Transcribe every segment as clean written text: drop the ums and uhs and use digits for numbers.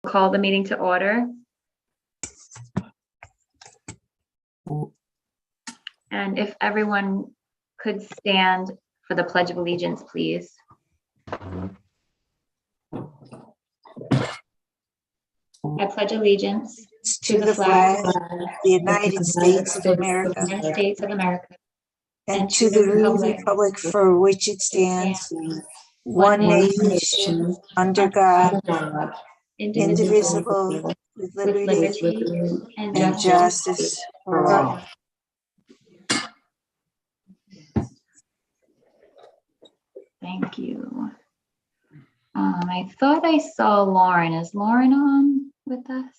call the meeting to order. And if everyone could stand for the Pledge of Allegiance, please. I pledge allegiance to the flag of the United States of America United States of America, and to the republic for which it stands, one nation, under God, indivisible, with liberty and justice for all. Thank you. I thought I saw Lauren. Is Lauren on with us?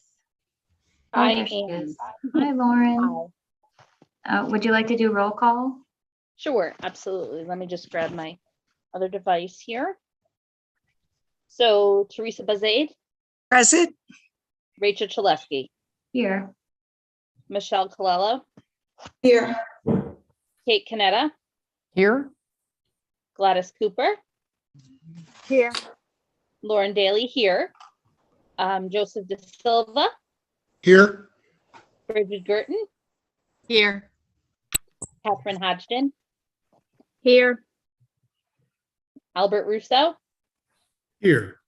Oh, there she is. Hi, Lauren. Would you like to do roll call? Sure, absolutely. Let me just grab my other device here. So Teresa Bazade, Present. Rachel Chalesky, Here. Michelle Colello, Here. Kate Canetta, Here. Gladys Cooper, Here. Lauren Daly here, Joseph De Silva, Here. Bridget Girton, Here. Catherine Hodgson, Here. Albert Russo, Here.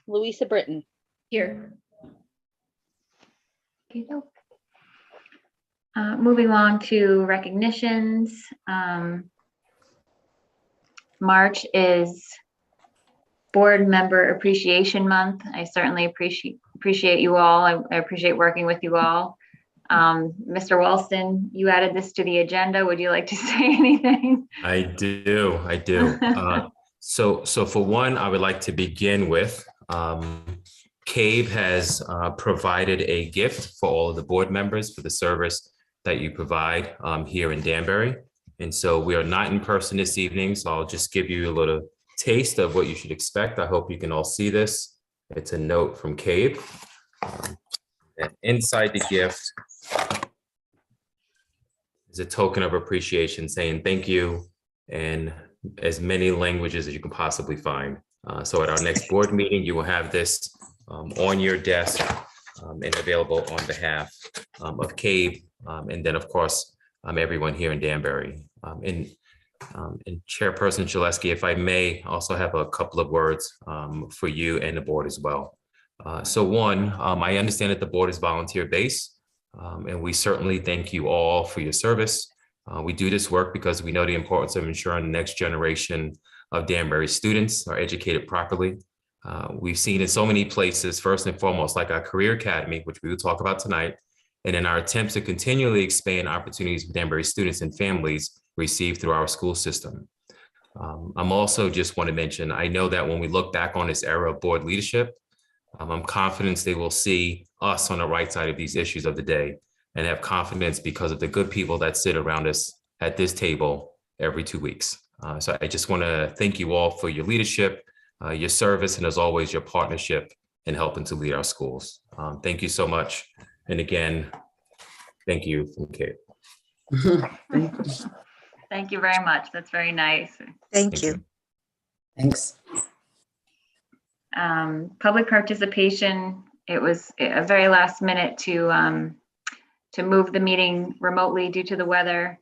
Louisa Britton. Here. Okay, moving along to recognitions. March is Board Member Appreciation Month. I certainly appreciate you all. I appreciate working with you all. Mr. Walston, you added this to the agenda. Would you like to say anything? I do. So for one, I would like to begin with, CAVE has provided a gift for all of the board members for the service that you provide here in Danbury. And so we are not in person this evening, so I'll just give you a little taste of what you should expect. I hope you can all see this. It's a note from CAVE. And inside the gift is a token of appreciation saying thank you in as many languages as you can possibly find. So at our next board meeting, you will have this on your desk and available on behalf of CAVE. And then, of course, everyone here in Danbury. And Chairperson Chalesky, if I may, also have a couple of words for you and the board as well. So one, I understand that the board is volunteer-based, and we certainly thank you all for your service. We do this work because we know the importance of ensuring the next generation of Danbury students are educated properly. We've seen in so many places, first and foremost, like our Career Academy, which we will talk about tonight, and in our attempts to continually expand opportunities for Danbury students and families received through our school system. I'm also just want to mention, I know that when we look back on this era of board leadership, I'm confident they will see us on the right side of these issues of the day and have confidence because of the good people that sit around us at this table every 2 weeks. So I just want to thank you all for your leadership, your service, and as always, your partnership in helping to lead our schools. Thank you so much. And again, thank you from Kate. Thank you very much. That's very nice. Thank you. Thanks. Public participation, it was a very last minute to move the meeting remotely due to the weather.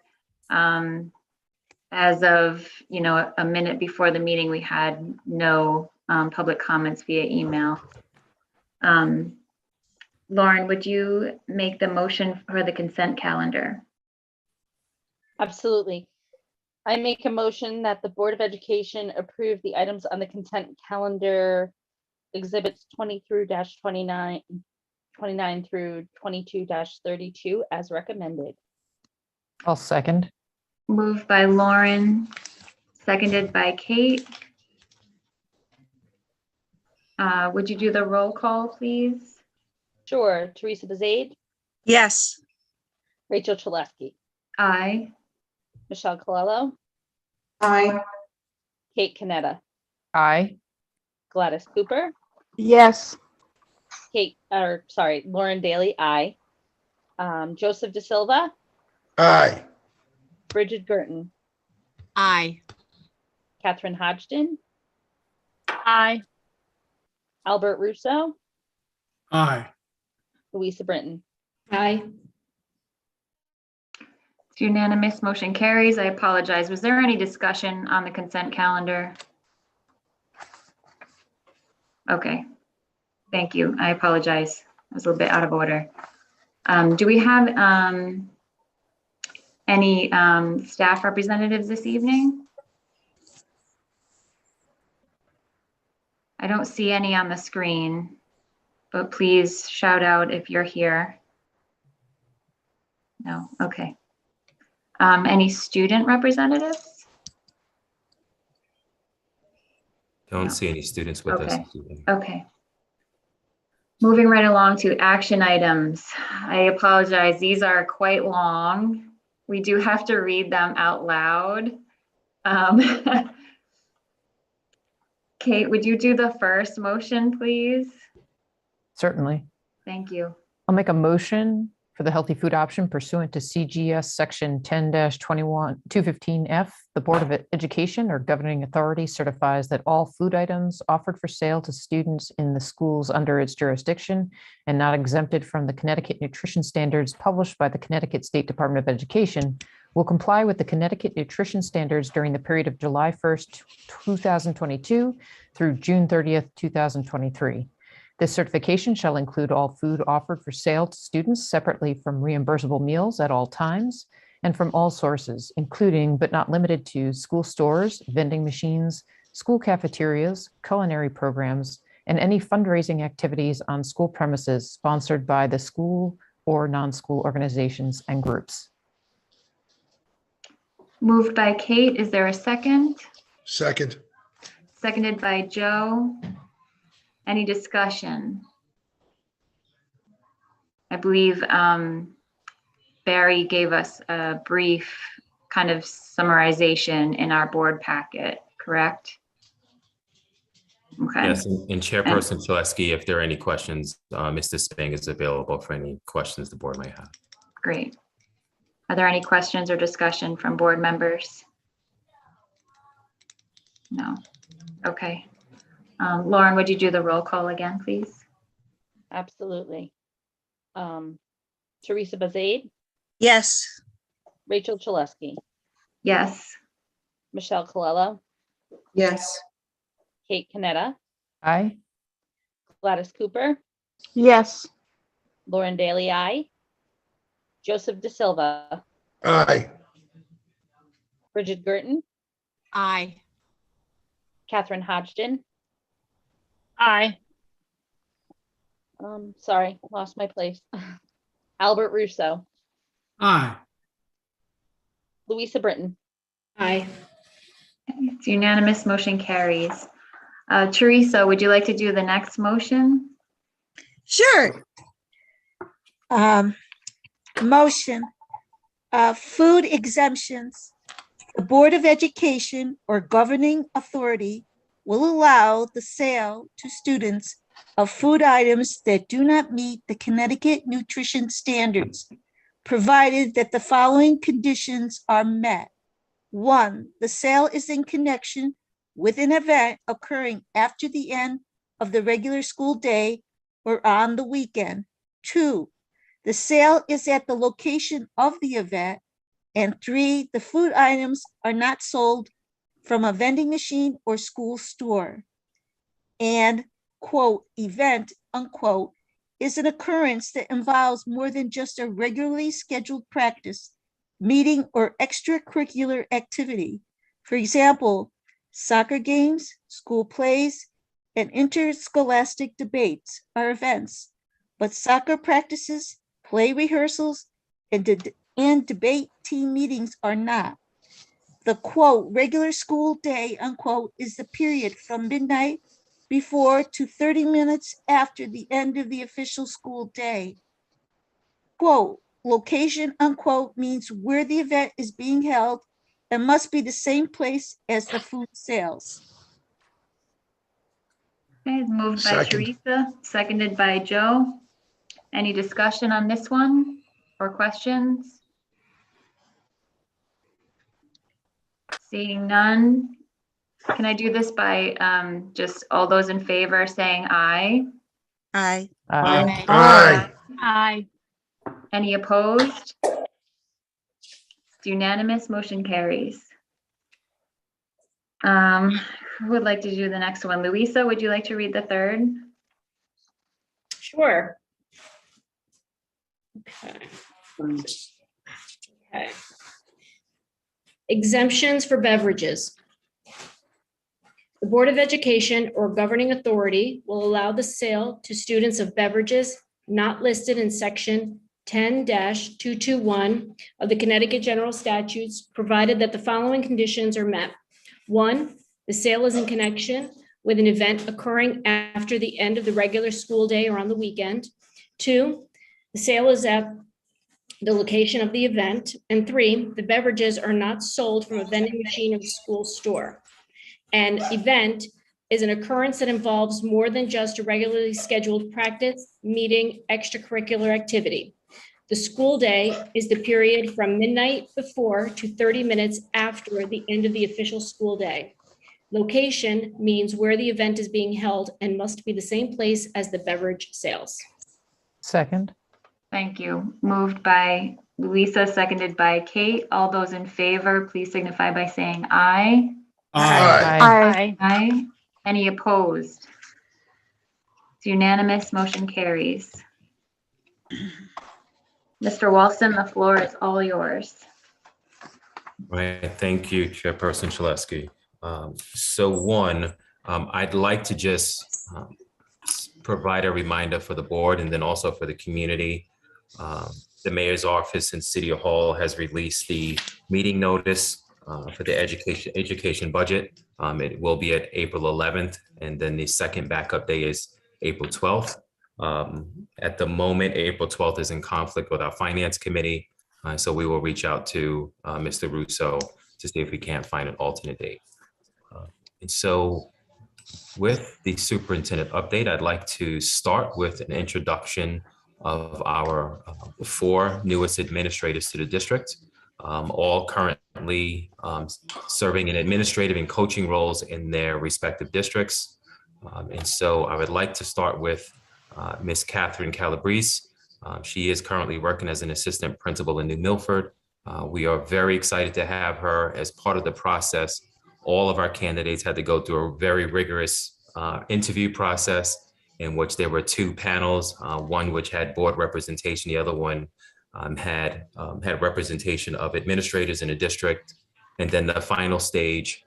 As of, a minute before the meeting, we had no public comments via email. Lauren, would you make the motion for the consent calendar? Absolutely. I make a motion that the Board of Education approve the items on the consent calendar, exhibits 20 through -29, 29 through 22-32 as recommended. I'll second. Moved by Lauren, seconded by Kate. Would you do the roll call, please? Sure. Teresa Bazade, Yes. Rachel Chalesky, Aye. Michelle Colello, Aye. Kate Canetta, Aye. Gladys Cooper, Yes. Lauren Daly, aye. Joseph De Silva, Aye. Bridget Girton, Aye. Catherine Hodgson, Aye. Albert Russo, Aye. Louisa Britton. Aye. It's unanimous, motion carries. I apologize. Was there any discussion on the consent calendar? Okay, thank you. I apologize. I was a little bit out of order. Do we have any staff representatives this evening? I don't see any on the screen, but please shout out if you're here. No, okay. Any student representatives? Don't No. see any students with us Okay. this evening. Okay. Moving right along to action items. I apologize, these are quite long. We do have to read them out loud. Kate, would you do the first motion, please? Certainly. Thank you. I'll make a motion for the healthy food option pursuant to CGS Section 10-215F. The Board of Education or governing authority certifies that all food items offered for sale to students in the schools under its jurisdiction and not exempted from the Connecticut nutrition standards published by the Connecticut State Department of Education will comply with the Connecticut nutrition standards during the period of July 1st, 2022 through June 30th, 2023. This certification shall include all food offered for sale to students separately from reimbursable meals at all times and from all sources, including but not limited to school stores, vending machines, school cafeterias, culinary programs, and any fundraising activities on school premises sponsored by the school or non-school organizations and groups. Moved by Kate, is there a second? Second. Seconded by Joe. Any discussion? I believe Barry gave us a brief kind of summarization in our board packet, correct? Okay. Yes, and Chairperson Chaleski, if there are any questions, Mr. Spang is available for any questions the board might have. Great. Are there any questions or discussion from board members? No. Okay. Lauren, would you do the roll call again, please? Absolutely. Teresa Bazade, Yes. Rachel Chaleski, Yes. Michelle Colella, Yes. Kate Canetta, Aye. Gladys Cooper, Yes. Lauren Daly, aye. Joseph De Silva, Aye. Bridget Girton, Aye. Catherine Hodgson. Aye. Sorry, lost my place. Albert Russo, Aye. Louisa Britton. Aye. It's unanimous, motion carries. Teresa, would you like to do the next motion? Sure. Motion, food exemptions. The Board of Education or governing authority will allow the sale to students of food items that do not meet the Connecticut nutrition standards, provided that the following conditions are met. 1, the sale is in connection with an event occurring after the end of the regular school day or on the weekend. 2, the sale is at the location of the event. And 3, the food items are not sold from a vending machine or school store. And quote, event, unquote, is an occurrence that involves more than just a regularly scheduled practice, meeting, or extracurricular activity. For example, soccer games, school plays, and interscholastic debates are events, but soccer practices, play rehearsals, and debate team meetings are not. The quote, regular school day, unquote, is the period from midnight before to 30 minutes after the end of the official school day. Quote, location, unquote, means where the event is being held and must be the same place as the food sales. Okay, moved by Second. Teresa, seconded by Joe. Any discussion on this one or questions? Seeing none, can I do this by just all those in favor saying aye? Aye. Aye. Aye. Aye. Any opposed? It's unanimous, motion carries. Who would like to do the next one? Louisa, would you like to read the third? Sure. Okay. Okay. Exemptions for beverages. The Board of Education or governing authority will allow the sale to students of beverages not listed in section 10-221 of the Connecticut General Statutes, provided that the following conditions are met. 1, the sale is in connection with an event occurring after the end of the regular school day or on the weekend. 2, the sale is at the location of the event. And 3, the beverages are not sold from a vending machine or the school store. An event is an occurrence that involves more than just a regularly scheduled practice, meeting, extracurricular activity. The school day is the period from midnight before to 30 minutes after the end of the official school day. Location means where the event is being held and must be the same place as the beverage sales. Second. Thank you. Moved by Louisa, seconded by Kate. All those in favor, please signify by saying aye. Aye. Aye. Aye. Any opposed? It's unanimous, motion carries. Mr. Walston, the floor is all yours. Right, thank you, Chairperson Shaleski. I'd like to just provide a reminder for the board and then also for the community. The mayor's office and City Hall has released the meeting notice for the education budget. It will be at April 11th, and then the second backup day is April 12th. At the moment, April 12th is in conflict with our finance committee. So we will reach out to Mr. Russo to see if we can't find an alternate date. And so with the superintendent update, I'd like to start with an introduction of our 4 newest administrators to the district, all currently serving in administrative and coaching roles in their respective districts. And so I would like to start with Ms. Catherine Calabrese. She is currently working as an assistant principal in New Milford. We are very excited to have her as part of the process. All of our candidates had to go through a very rigorous interview process in which there were 2 panels, one which had board representation, the other one had representation of administrators in the district. And then the final stage,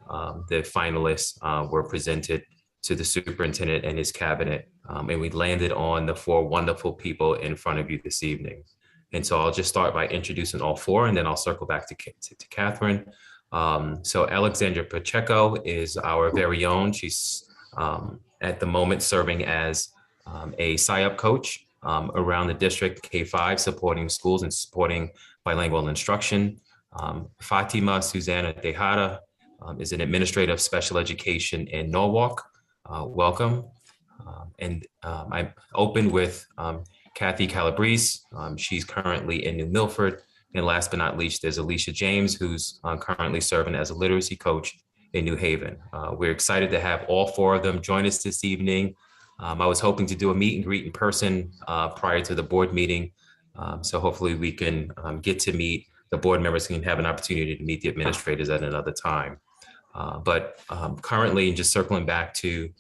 the finalists were presented to the superintendent and his cabinet. And we landed on the 4 wonderful people in front of you this evening. And so I'll just start by introducing all 4, and then I'll circle back to Catherine. So Alexandra Pacheco is our very own. She's at the moment serving as a PSYOP coach around the district, K-5, supporting schools and supporting bilingual instruction. Fatima Susanna Tejada is an administrator of special education in Norwalk. Welcome. And I opened with Kathy Calabrese. She's currently in New Milford. And last but not least, there's Alicia James, who's currently serving as a literacy coach in New Haven. We're excited to have all 4 of them join us this evening. I was hoping to do a meet and greet in person prior to the board meeting. So hopefully we can get to meet the board members and have an opportunity to meet the administrators at another time. But currently, just circling back to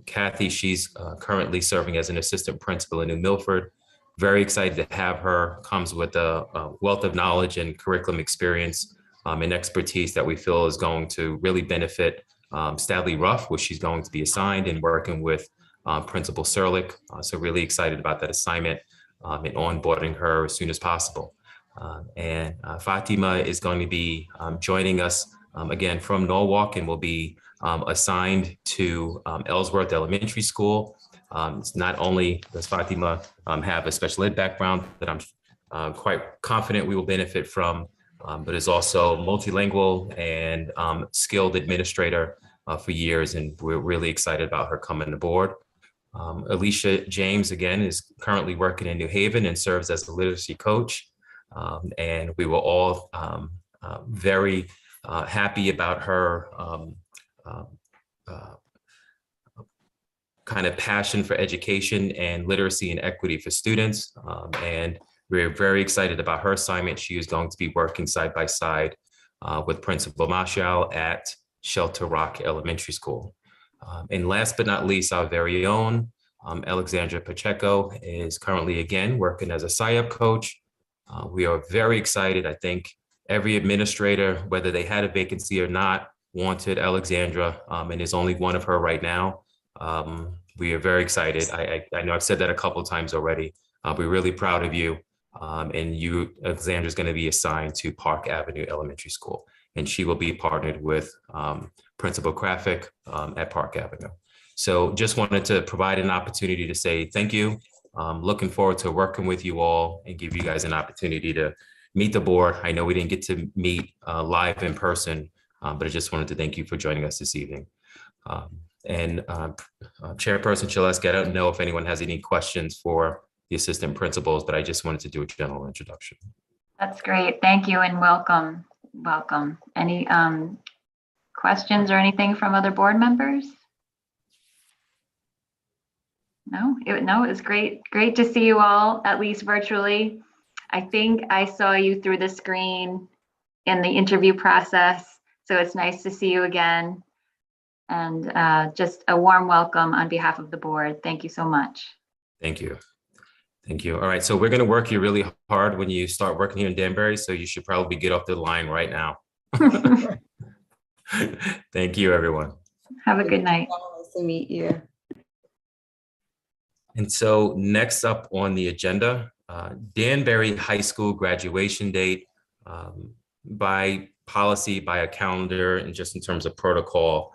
Kathy, she's currently serving as an assistant principal in New Milford. Very excited to have her. Comes with a wealth of knowledge and curriculum experience and expertise that we feel is going to really benefit Stadley Ruff, which she's going to be assigned, and working with Principal Serlich. So really excited about that assignment and onboarding her as soon as possible. And Fatima is going to be joining us again from Norwalk, and will be assigned to Ellsworth Elementary School. Not only does Fatima have a special ed background that I'm quite confident we will benefit from, but is also multilingual and skilled administrator for years, and we're really excited about her coming aboard. Alicia James, again, is currently working in New Haven and serves as a literacy coach. And we were all very happy about her kind of passion for education and literacy and equity for students. And we're very excited about her assignment. She is going to be working side by side with Principal Marshall at Shelter Rock Elementary School. And last but not least, our very own Alexandra Pacheco is currently again working as a SIAP coach. We are very excited. I think every administrator, whether they had a vacancy or not, wanted Alexandra, and there's only one of her right now. We are very excited. I know I've said that a couple of times already. We're really proud of you. And you, Alexandra, is going to be assigned to Park Avenue Elementary School, and she will be partnered with Principal Graphic at Park Avenue. So just wanted to provide an opportunity to say thank you. Looking forward to working with you all and give you guys an opportunity to meet the board. I know we didn't get to meet live in person, but I just wanted to thank you for joining us this evening. Chairperson Chaleski, I don't know if anyone has any questions for the assistant principals, but I just wanted to do a general introduction. That's great. Thank you and welcome. Welcome. Any questions or anything from other board members? No, it was great. Great to see you all, at least virtually. I think I saw you through the screen in the interview process, so it's nice to see you again. And just a warm welcome on behalf of the board. Thank you so much. Thank you. Thank you. All right, so we're going to work you really hard when you start working here in Danbury, so you should probably get off the line right now. Thank you, everyone. Have a good night. Nice to meet you. And so next up on the agenda, Danbury High School graduation date. By policy, by a calendar, and just in terms of protocol,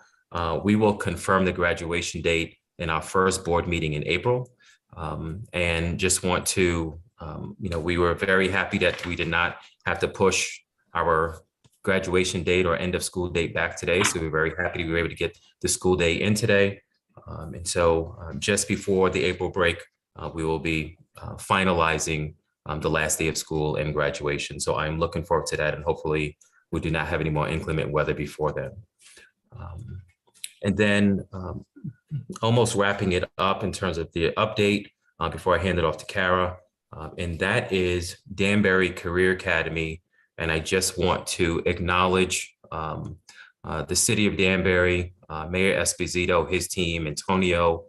we will confirm the graduation date in our first board meeting in April. And just want to, we were very happy that we did not have to push our graduation date or end of school date back today. So we're very happy we were able to get the school day in today. And so just before the April break, we will be finalizing the last day of school and graduation. So I'm looking forward to that, and hopefully we do not have any more inclement weather before then. And then almost wrapping it up in terms of the update before I hand it off to Kara, and that is Danbury Career Academy. And I just want to acknowledge the city of Danbury, Mayor Esposito, his team, Antonio,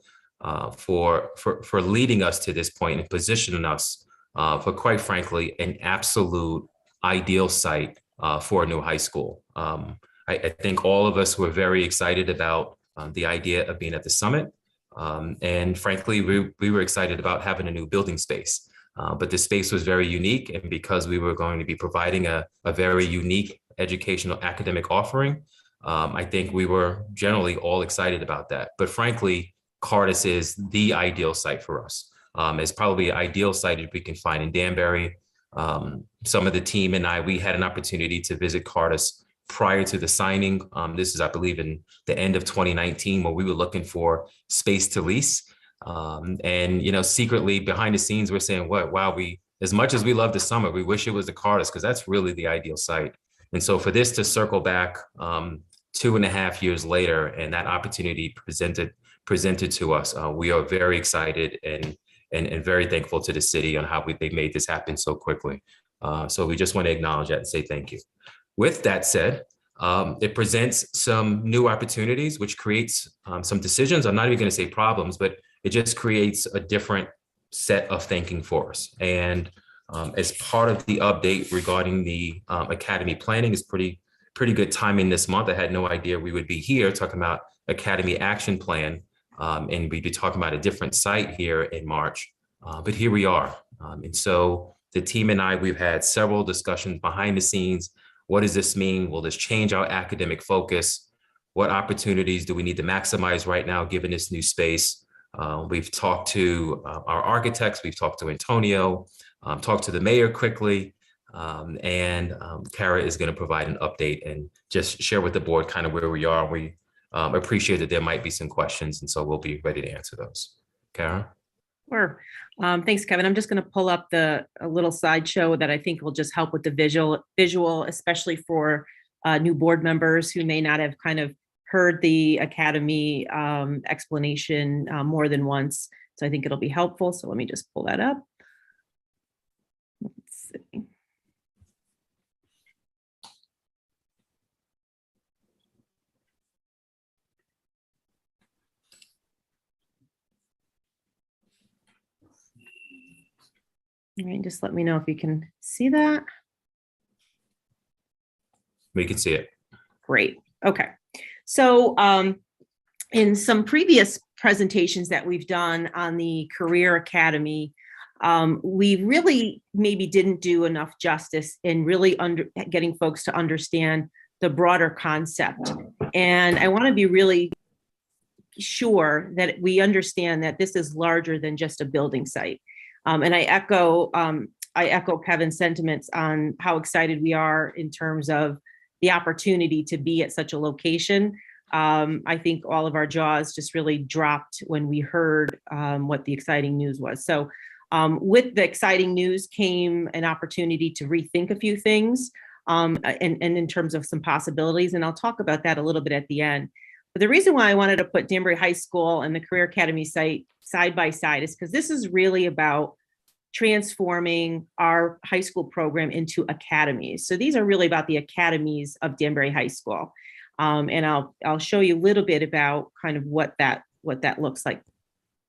for leading us to this point and positioning us for, quite frankly, an absolute ideal site for a new high school. I think all of us were very excited about the idea of being at the summit. And frankly, we were excited about having a new building space. But the space was very unique, and because we were going to be providing a very unique educational academic offering, I think we were generally all excited about that. But frankly, Cardis is the ideal site for us. It's probably an ideal site that we can find in Danbury. Some of the team and I, we had an opportunity to visit Cardis prior to the signing. This is, I believe, in the end of 2019, where we were looking for space to lease. And, secretly behind the scenes, we're saying, wow, as much as we love the summer, we wish it was the Cardis, because that's really the ideal site. And so for this to circle back 2.5 years later, and that opportunity presented to us, we are very excited and very thankful to the city on how they made this happen so quickly. So we just want to acknowledge that and say thank you. With that said, it presents some new opportunities, which creates some decisions. I'm not even going to say problems, but it just creates a different set of thinking for us. And as part of the update regarding the academy planning, is pretty good timing this month. I had no idea we would be here talking about academy action plan, and we'd be talking about a different site here in March. But here we are. And so the team and I, we've had several discussions behind the scenes. What does this mean? Will this change our academic focus? What opportunities do we need to maximize right now, given this new space? We've talked to our architects, we've talked to Antonio, talked to the mayor quickly, and Kara is going to provide an update and just share with the board kind of where we are. We appreciate that there might be some questions, and so we'll be ready to answer those. Kara? Sure. Thanks, Kevin. I'm just going to pull up a little slideshow that I think will just help with the visual, especially for new board members who may not have kind of heard the Academy explanation more than once. So I think it'll be helpful. So let me just pull that up. Let's see. All right, just let me know if you can see that. We can see it. Great. Okay. So in some previous presentations that we've done on the Career Academy, we really maybe didn't do enough justice in really getting folks to understand the broader concept. And I want to be really sure that we understand that this is larger than just a building site. And I echo Kevin's sentiments on how excited we are in terms of the opportunity to be at such a location. I think all of our jaws just really dropped when we heard what the exciting news was. So with the exciting news came an opportunity to rethink a few things and in terms of some possibilities. And I'll talk about that a little bit at the end. But the reason why I wanted to put Danbury High School and the Career Academy site side by side is because this is really about transforming our high school program into academies. So these are really about the academies of Danbury High School. And I'll show you a little bit about kind of what that looks like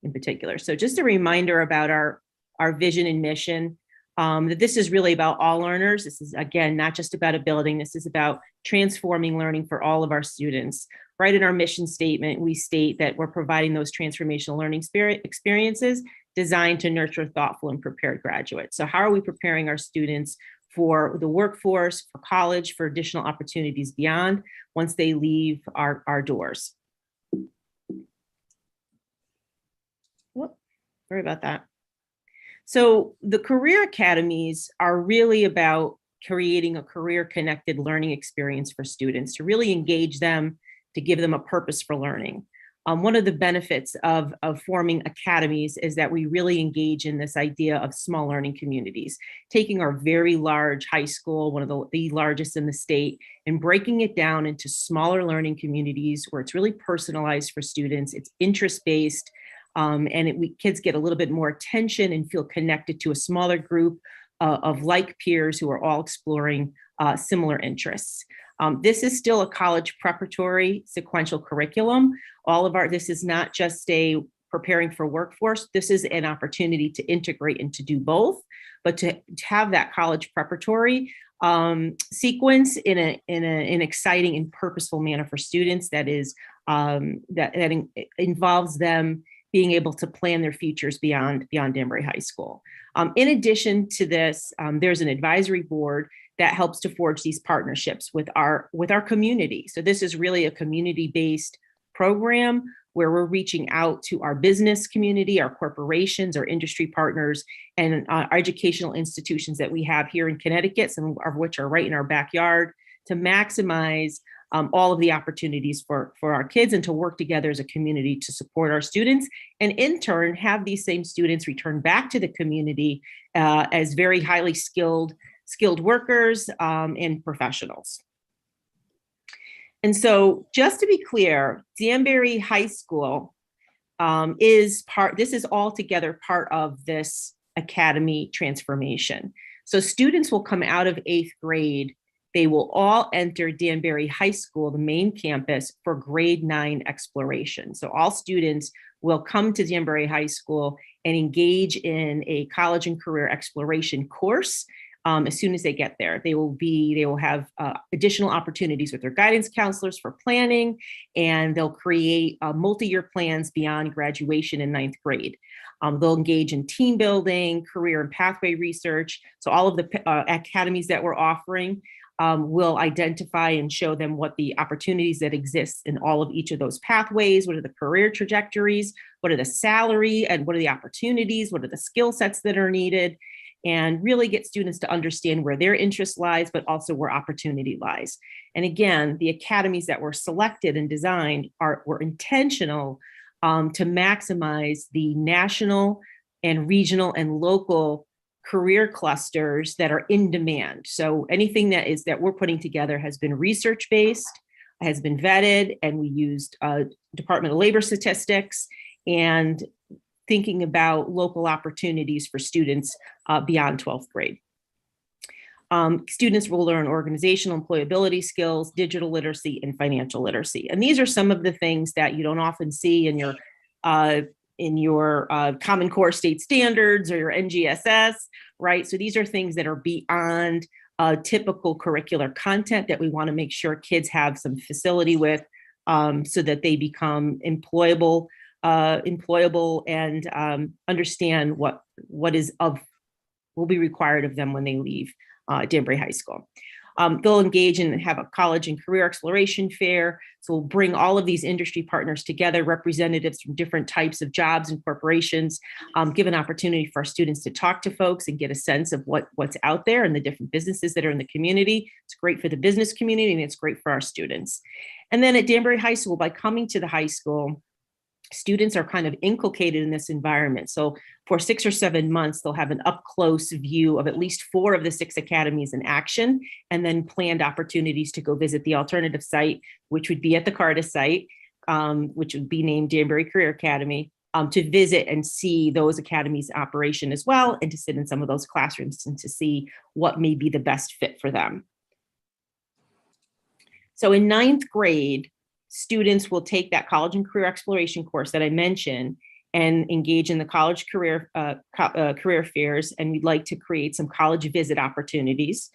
in particular. So just a reminder about our vision and mission, that this is really about all learners. This is, again, not just about a building. This is about transforming learning for all of our students. Right in our mission statement, we state that we're providing those transformational learning experiences designed to nurture thoughtful and prepared graduates. So how are we preparing our students for the workforce, for college, for additional opportunities beyond once they leave our doors? Whoop, sorry about that. So the career academies are really about creating a career-connected learning experience for students to really engage them, to give them a purpose for learning. One of the benefits of forming academies is that we really engage in this idea of small learning communities, taking our very large high school, one of the largest in the state, and breaking it down into smaller learning communities where it's really personalized for students, it's interest-based, and kids get a little bit more attention and feel connected to a smaller group of like peers who are all exploring similar interests. This is still a college preparatory sequential curriculum. This is not just a preparing for workforce. This is an opportunity to integrate and to do both, but to have that college preparatory sequence in an exciting and purposeful manner for students that involves them being able to plan their futures beyond Danbury High School. In addition to this, there's an advisory board that helps to forge these partnerships with our community. So this is really a community-based program where we're reaching out to our business community, our corporations, our industry partners, and our educational institutions that we have here in Connecticut, some of which are right in our backyard, to maximize all of the opportunities for our kids and to work together as a community to support our students, and in turn have these same students return back to the community as very highly skilled workers and professionals. And so just to be clear, Danbury High School this is altogether part of this academy transformation. So students will come out of 8th grade. They will all enter Danbury High School, the main campus, for grade 9 exploration. So all students will come to Danbury High School and engage in a college and career exploration course. As soon as they get there, they will have additional opportunities with their guidance counselors for planning, and they'll create multi-year plans beyond graduation in 9th grade. They'll engage in team building, career and pathway research. So all of the academies that we're offering will identify and show them what the opportunities that exist in all of each of those pathways, what are the career trajectories, what are the salary, and what are the opportunities, what are the skill sets that are needed, and really get students to understand where their interest lies, but also where opportunity lies. And again, the academies that were selected and designed were intentional to maximize the national and regional and local career clusters that are in demand. So anything that we're putting together has been research-based. has been vetted, and we used Department of Labor statistics and thinking about local opportunities for students beyond 12th grade. Students will learn organizational employability skills, digital literacy, and financial literacy. And these are some of the things that you don't often see in your Common Core state standards or your NGSS, right? So these are things that are beyond typical curricular content that we want to make sure kids have some facility with, so that they become employable and understand what will be required of them when they leave Danbury High School. They'll engage and have a college and career exploration fair. So we'll bring all of these industry partners together, representatives from different types of jobs and corporations, give an opportunity for our students to talk to folks and get a sense of what's out there and the different businesses that are in the community. It's great for the business community and it's great for our students. And then at Danbury High School, by coming to the high school, students are kind of inculcated in this environment. So for 6 or 7 months, they'll have an up close view of at least 4 of the 6 academies in action, and then planned opportunities to go visit the alternative site, which would be at the Cardis site, which would be named Danbury Career Academy, to visit and see those academies in operation as well, and to sit in some of those classrooms and to see what may be the best fit for them. So in 9th grade, students will take that college and career exploration course that I mentioned and engage in the college career fairs. And we'd like to create some college visit opportunities.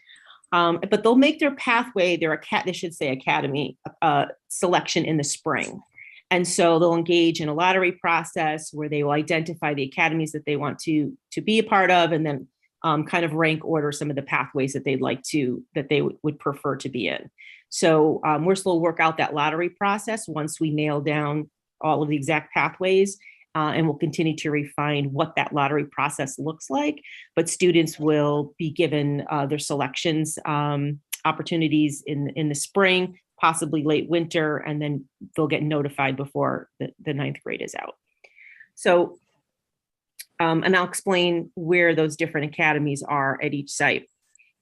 But they'll make their pathway, they should say academy selection in the spring. And so they'll engage in a lottery process where they will identify the academies that they want to be a part of, and then kind of rank order some of the pathways that they would prefer to be in. So we're still work out that lottery process once we nail down all of the exact pathways, and we'll continue to refine what that lottery process looks like. But students will be given their selections opportunities in the spring, possibly late winter, and then they'll get notified before the 9th grade is out. So, and I'll explain where those different academies are at each site.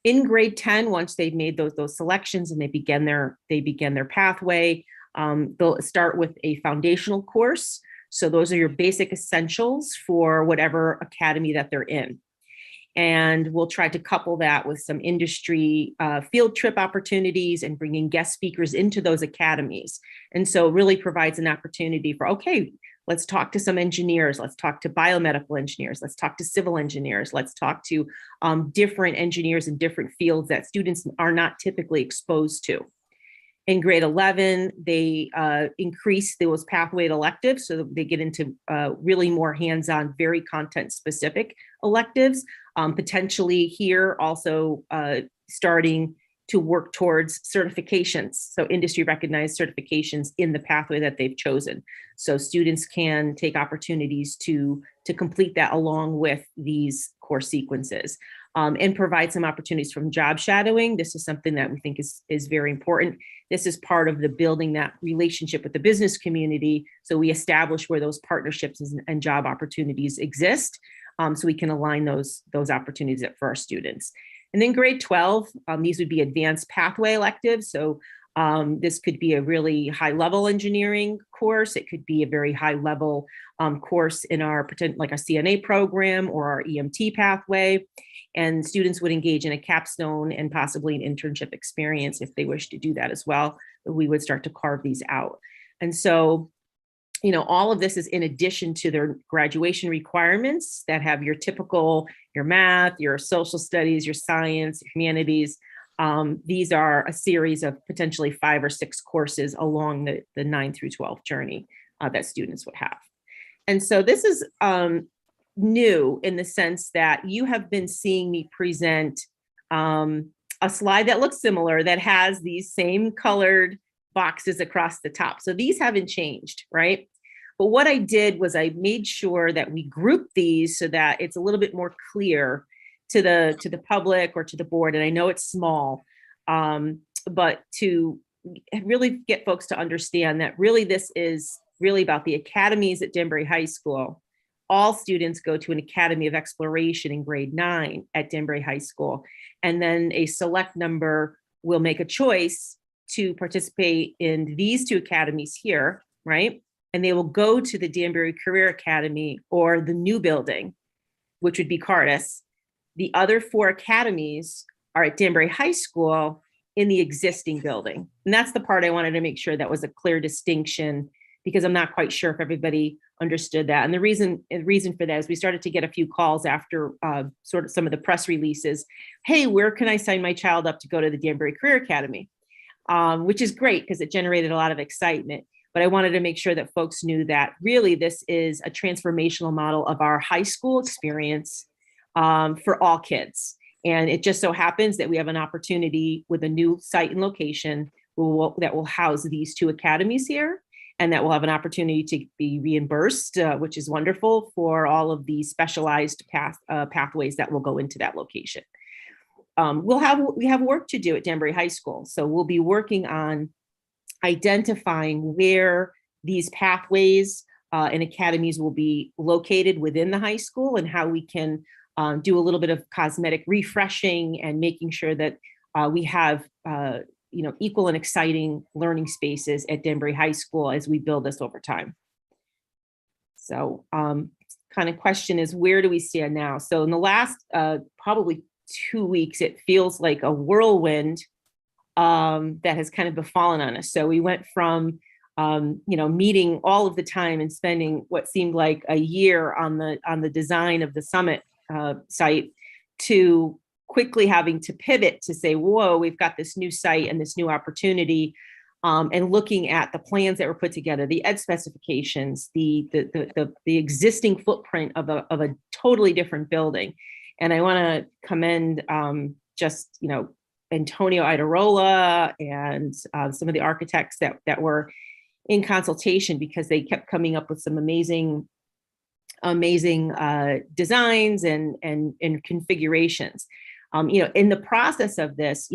In grade 10, once they've made those selections and they begin their pathway, they'll start with a foundational course. So those are your basic essentials for whatever academy that they're in. And we'll try to couple that with some industry field trip opportunities and bringing guest speakers into those academies. And so it really provides an opportunity for, okay, let's talk to some engineers. Let's talk to biomedical engineers. Let's talk to civil engineers. Let's talk to different engineers in different fields that students are not typically exposed to. In grade 11, they increase those pathway electives, so they get into really more hands-on, very content-specific electives. Potentially here also starting to work towards certifications, so industry recognized certifications in the pathway that they've chosen. So students can take opportunities to complete that along with these course sequences, and provide some opportunities from job shadowing. This is something that we think is very important. This is part of the building that relationship with the business community. So we establish where those partnerships and job opportunities exist, so we can align those opportunities for our students. And then grade 12, these would be advanced pathway electives. So this could be a really high level engineering course. It could be a very high level course in our like a CNA program or our EMT pathway. And students would engage in a capstone and possibly an internship experience if they wish to do that as well. We would start to carve these out. And so, you know, all of this is in addition to their graduation requirements that have your typical, your math, your social studies, your science, humanities. These are a series of potentially 5 or 6 courses along the 9 through 12 journey that students would have. And so this is new in the sense that you have been seeing me present a slide that looks similar, that has these same colored boxes across the top. So these haven't changed, right? But what I did was I made sure that we grouped these so that it's a little bit more clear to the public or to the board. And I know it's small, but to really get folks to understand that really this is really about the academies at Danbury High School. All students go to an Academy of Exploration in grade 9 at Danbury High School. And then a select number will make a choice to participate in these two academies here, right? And they will go to the Danbury Career Academy or the new building, which would be Cardis. The other 4 academies are at Danbury High School in the existing building. And that's the part I wanted to make sure that was a clear distinction, because I'm not quite sure if everybody understood that. And the reason for that is we started to get a few calls after sort of some of the press releases. Hey, where can I sign my child up to go to the Danbury Career Academy? Which is great because it generated a lot of excitement. But I wanted to make sure that folks knew that really this is a transformational model of our high school experience for all kids. And it just so happens that we have an opportunity with a new site and location that will house these 2 academies here, and that will have an opportunity to be reimbursed, which is wonderful for all of the specialized pathways that will go into that location. We have work to do at Danbury High School. So we'll be working on identifying where these pathways and academies will be located within the high school, and how we can do a little bit of cosmetic refreshing and making sure that we have equal and exciting learning spaces at Danbury High School as we build this over time. So kind of question is, where do we stand now? So in the last probably 2 weeks, it feels like a whirlwind that has kind of befallen on us. So we went from meeting all of the time and spending what seemed like a year on the design of the summit site, to quickly having to pivot to say, whoa, we've got this new site and this new opportunity, and looking at the plans that were put together, the ed specifications, the existing footprint of a totally different building. And I want to commend Antonio Idarola and some of the architects that were in consultation, because they kept coming up with some amazing designs and configurations. In the process of this,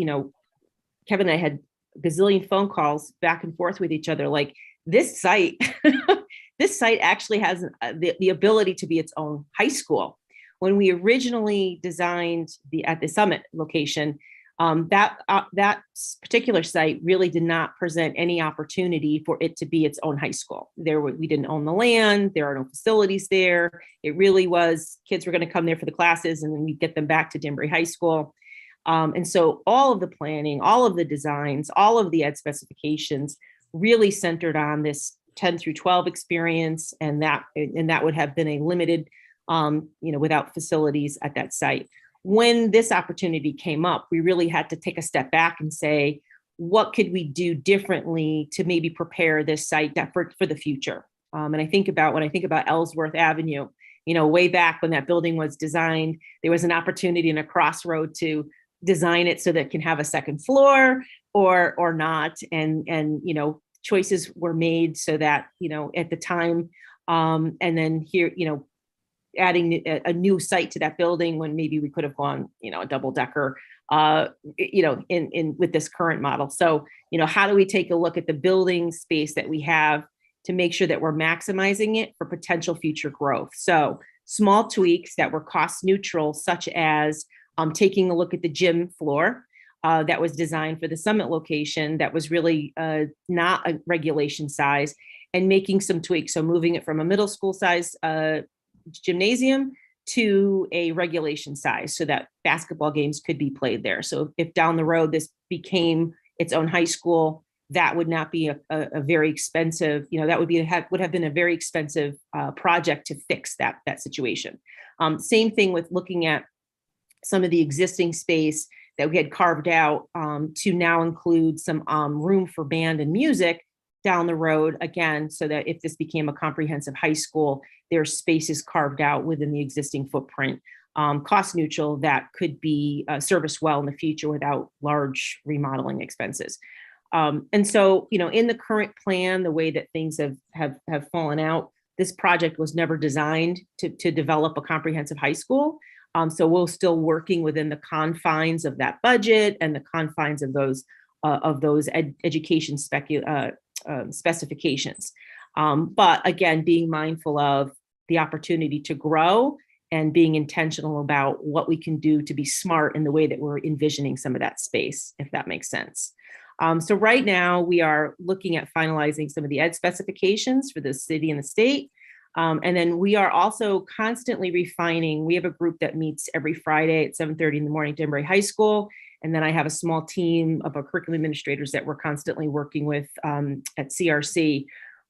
Kevin and I had a gazillion phone calls back and forth with each other, like, this site, this site actually has the ability to be its own high school. When we originally designed at the summit location, that particular site really did not present any opportunity for it to be its own high school. We didn't own the land. There are no facilities there. It really was, kids were going to come there for the classes, and then we'd get them back to Danbury High School. And so all of the planning, all of the designs, all of the ed specifications really centered on this 10 through 12 experience, and that would have been a limited, without facilities at that site. When this opportunity came up, we really had to take a step back and say, what could we do differently to maybe prepare this site for the future? And when I think about Ellsworth Avenue, way back when that building was designed, there was an opportunity in a crossroad to design it so that it can have a second floor or not. And choices were made so that, at the time, and then here, adding a new site to that building when maybe we could have gone, a double decker, in with this current model. So, how do we take a look at the building space that we have to make sure that we're maximizing it for potential future growth? So small tweaks that were cost neutral, such as taking a look at the gym floor that was designed for the summit location that was really not a regulation size, and making some tweaks. So moving it from a middle school size gymnasium to a regulation size so that basketball games could be played there. So if down the road this became its own high school, that would not be a very expensive, that would have been a very expensive project to fix that situation. Same thing with looking at some of the existing space that we had carved out to now include some room for band and music down the road, again, so that if this became a comprehensive high school, there are spaces carved out within the existing footprint, cost neutral, that could be serviced well in the future without large remodeling expenses. And so, in the current plan, the way that things have fallen out, this project was never designed to develop a comprehensive high school. So we're still working within the confines of that budget and the confines of those education specifications. But again, being mindful of the opportunity to grow and being intentional about what we can do to be smart in the way that we're envisioning some of that space, if that makes sense. So right now we are looking at finalizing some of the ed specifications for the city and the state. And then we are also constantly refining. We have a group that meets every Friday at 7:30 in the morning at Danbury High School. And then I have a small team of curriculum administrators that we're constantly working with at CRC.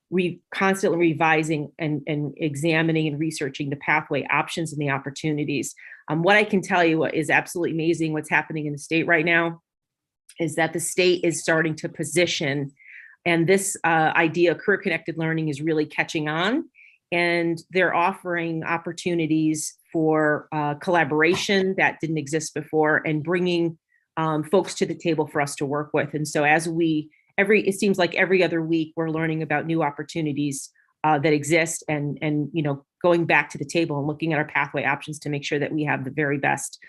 We constantly revising and examining and researching the pathway options and the opportunities. What I can tell you is absolutely amazing what's happening in the state right now is that the state is starting to position, and this idea of career connected learning is really catching on. And they're offering opportunities for collaboration that didn't exist before and bringing folks to the table for us to work with. And so as it seems like every other week we're learning about new opportunities that exist and going back to the table and looking at our pathway options to make sure that we have the very best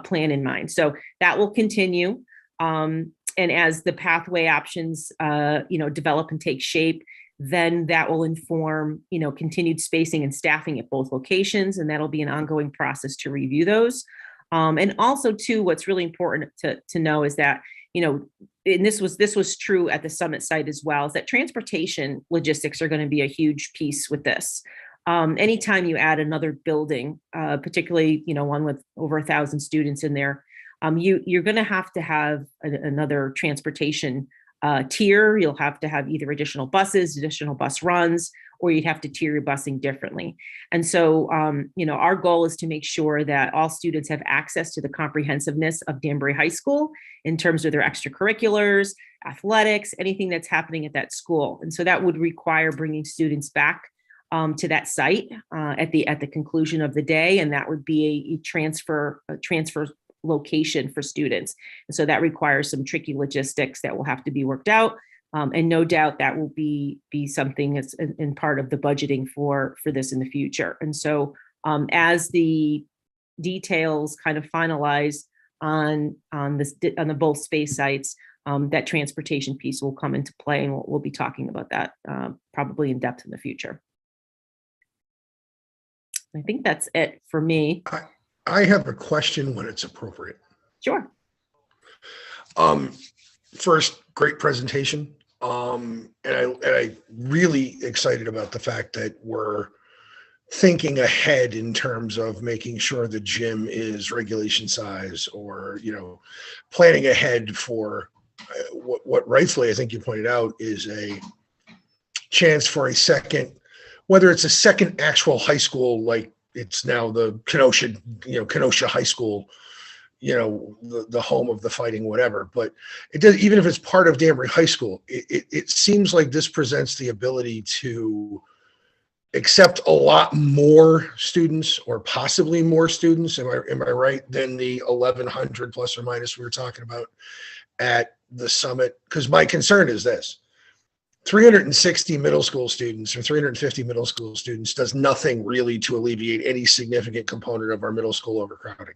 plan in mind. So that will continue. And as the pathway options, develop and take shape, then that will inform, continued spacing and staffing at both locations. And that'll be an ongoing process to review those. And also too, what's really important to know is that, and this was true at the summit site as well, is that transportation logistics are going to be a huge piece with this. Anytime you add another building, particularly, one with over 1,000 students in there, you're going to have another transportation tier. You'll have to have either additional buses, additional bus runs, or you'd have to tier your busing differently. And so, our goal is to make sure that all students have access to the comprehensiveness of Danbury High School in terms of their extracurriculars, athletics, anything that's happening at that school. And so that would require bringing students back to that site at the conclusion of the day, and that would be a transfer location for students. And so that requires some tricky logistics that will have to be worked out. And no doubt that will be something that's in part of the budgeting for this in the future. And so as the details kind of finalize on the both space sites, that transportation piece will come into play, and we'll be talking about that probably in depth in the future. I think that's it for me. I have a question when it's appropriate. Sure. First, great presentation. And I really excited about the fact that we're thinking ahead in terms of making sure the gym is regulation size, or, planning ahead for what rightfully I think you pointed out is a chance for a second, whether it's a second actual high school, like it's now the Kenosha High School, the home of the fighting, whatever. But it does, even if it's part of Danbury High School, it seems like this presents the ability to accept a lot more students, or possibly more students. Am I right? Than the 1,100 plus or minus we were talking about at the summit? Because my concern is this: 360 middle school students or 350 middle school students does nothing really to alleviate any significant component of our middle school overcrowding.